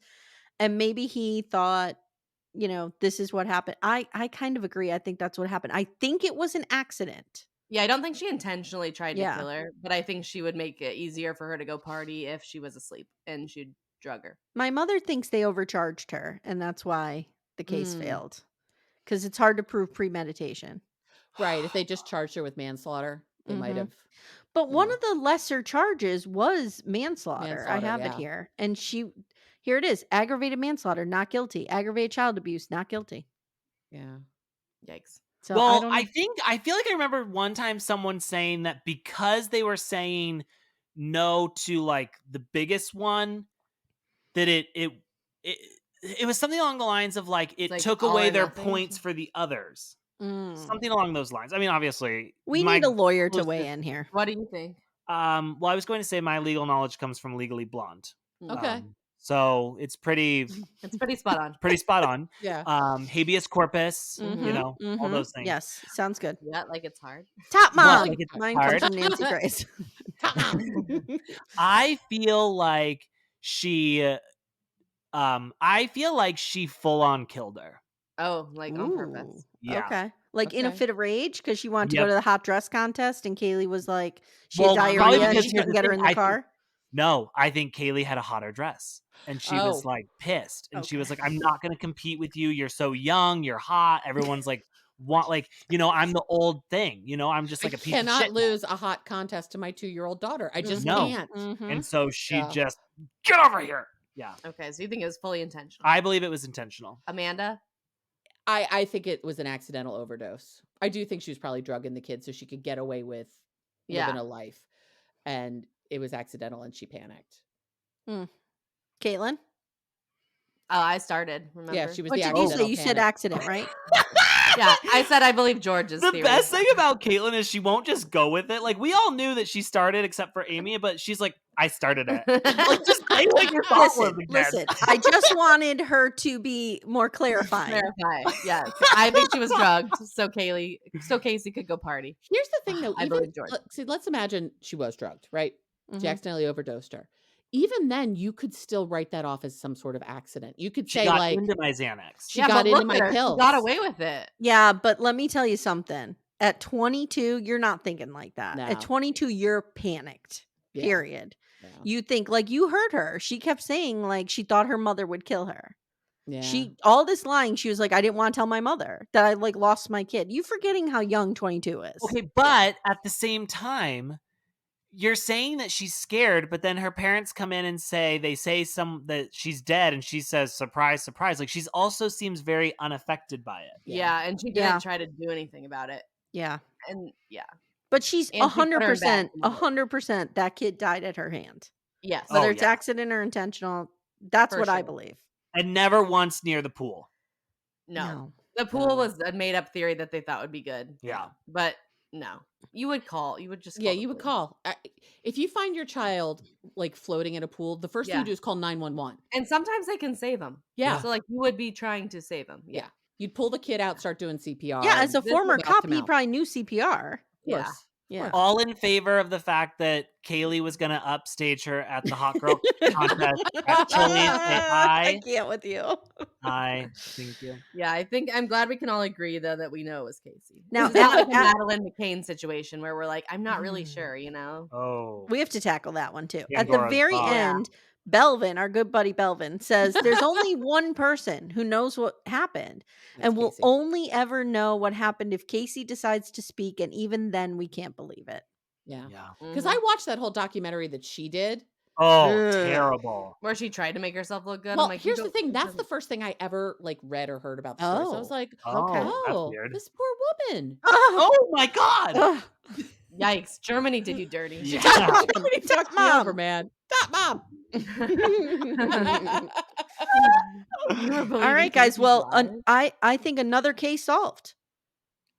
and maybe he thought, this is what happened. I kind of agree. I think that's what happened. I think it was an accident. Yeah, I don't think she intentionally tried to kill her, but I think she would make it easier for her to go party if she was asleep and she'd drug her. My mother thinks they overcharged her, and that's why the case failed. Because it's hard to prove premeditation. Right. If they just charged her with manslaughter, they might have. But one of the lesser charges was manslaughter. I have it here. And here it is. Aggravated manslaughter, not guilty. Aggravated child abuse, not guilty. Yeah. Yikes. So I feel like I remember one time someone saying that because they were saying no to like the biggest one, that it was something along the lines of like it took away their points for the others. Something along those lines. I mean, obviously, we need a lawyer to weigh in here. What do you think? Well, I was going to say my legal knowledge comes from Legally Blonde. Okay. So it's pretty spot on. Pretty spot on. Yeah. Habeas corpus, all those things. Yes. Sounds good. Yeah, like it's hard. Top Mom. Mine comes from Nancy Grace. I feel like she full on killed her. Oh, like on purpose. Yeah. Okay. Like in a fit of rage because she wanted to go to the hot dress contest and Caylee was like, she had Well, diarrhea and she couldn't get her in the car. No, I think Caylee had a hotter dress. And she was like pissed. And she was like, I'm not going to compete with you. You're so young. You're hot. Everyone's like, I'm the old thing. I'm just like a piece of shit. I cannot lose a hot contest to my 2-year-old daughter. I just can't. And so she just, get over here. Yeah. Okay, so you think it was fully intentional? I believe it was intentional. Amanda? I think it was an accidental overdose. I do think she was probably drugging the kid so she could get away with living a life. And it was accidental and she panicked. Caitlin? Oh, I started, remember? Yeah, she was What the did accidental you say? You said accident, right? Yeah, I said I believe George's The theory. best thing about Caitlin is she won't just go with it. Like, we all knew that she started except for Amy, but she's like, I started it. Like, just say what your thought was again. Listen, I just wanted her to be more clarifying. Yeah, I think she was drugged, so Casey could go party. Here's the thing, though. I believe George. See, let's imagine she was drugged, right? Mhm. She accidentally overdosed her. Even then, you could still write that off as some sort of accident. You could say, got like, into my Xanax. She got into my pills. She got away with it. Yeah, but let me tell you something. At 22, you're not thinking like that. No. At 22, you're panicked. Yeah. Period. Yeah. You think, like, you heard her. She kept saying, like, she thought her mother would kill her. Yeah. All this lying, she was like, I didn't want to tell my mother that I, like, lost my kid. You forgetting how young 22 is. Okay, but at the same time, you're saying that she's scared, but then her parents come in and they say that she's dead, and she says, surprise, surprise. Like, she's also seems very unaffected by it. Yeah, and she didn't try to do anything about it. Yeah. And yeah. But she's And she put her back 100% that kid died at her hand. Yes. Whether it's accident or intentional, that's For what I sure. believe. And never once near the pool. No. The pool was a made up theory that they thought would be good. Yeah. But no. You would just Yeah, you would call. If you find your child, like, floating in a pool, the first thing you do is call 911. And sometimes they can save them. Yeah. So, like, you would be trying to save them. Yeah. You'd pull the kid out, start doing CPR. Yeah, as a and former knock cop, him he out. probably knew CPR. Of course. Yeah. All in favor of the fact that Caylee was going to upstage her at the Hot Girl contest at Chili's. I can't with you. Thank you. Yeah, I'm glad we can all agree, though, that we know it was Casey. Now, This is not like a Madeleine McCain situation where we're like, I'm not really sure, Oh. We have to tackle that one, too. At Pandora's the very box. end, Belvin, our good buddy Belvin, says there's only one person who knows what happened. And we'll Casey. only ever know what happened if Casey decides to speak. And even then, we can't believe it. Yeah. Yeah. Because I watched that whole documentary that she did. Oh, Ugh. terrible. Where she tried to make herself look good. Well, I'm like, here's the thing. That's the first thing I ever, like, read or heard about the story. So I was like, Oh, that's weird. this poor woman. Oh my God. Ugh. Yikes. Germany did you dirty. Yeah. Somebody fucked me Mom. over, man. Stop, Mom. All right, guys. Well, I think another case solved.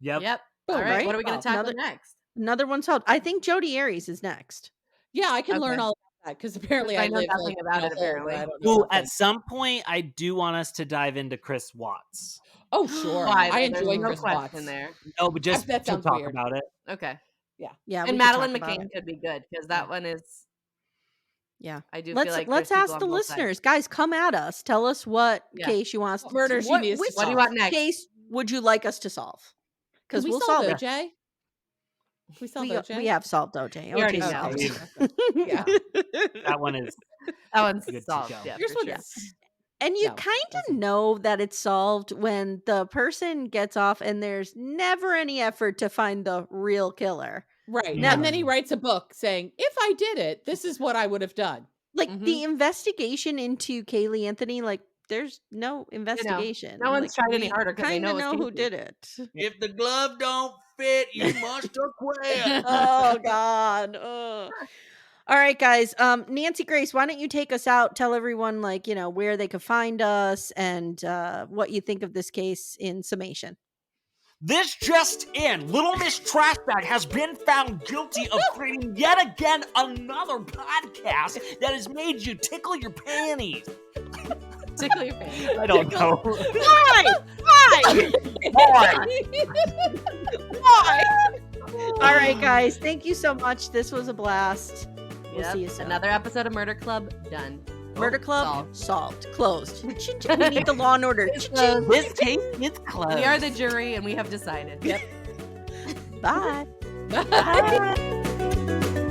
Yep. All right. Right? What are we going to tackle next? Another one solved. I think Jodi Arias is next. Yeah, I can learn Okay. all about that because apparently I I know live nothing like, about in a it, hole where apparently. I don't know Ooh, nothing. at some point, I do want us to dive into Chris Watts. Oh, sure. Why? I There's enjoy no Chris question Watts. there. No, but just that to sounds talk weird. about it. Okay. Yeah, And we Madeleine could talk about McCain it. could be good because that one is. Yeah, I do let's feel like let's there's ask people the on both sides. listeners, guys. Come at us. Tell us what Yeah. case you want us to Murder she needs to which What do you want next? case would you like us to solve? Because Can we we'll solve solve it. OJ? Can we solve OJ? We have solved OJ. We already OJ's solved solved. Yeah. That one is. That one's Good to solved. go. Yeah, Here's for what sure. And you No, kind of doesn't. know that it's solved when the person gets off and there's never any effort to find the real killer. Right. Now- And then he writes a book saying, if I did it, this is what I would have done. Like Mhm. the investigation into Caylee Anthony, like there's no investigation. no one's Like, tried any we harder 'cause they know kinda it's who Casey. did it. If the glove don't fit, you must acquit. Oh God. Ugh. All right, guys. Nancy Grace, why don't you take us out? Tell everyone, like, where they could find us and what you think of this case in summation. This just in, Little Miss Trashbag has been found guilty of creating yet again another podcast that has made you tickle your panties. Tickle your face. I don't know. Why? All right, guys. Thank you so much. This was a blast. We'll see you soon. Another episode of Murder Club done. Murder Club solved. solved. Closed. We need the Law and Order. It's closed. This case is closed. We are the jury and we have decided. Yep. Bye. Bye.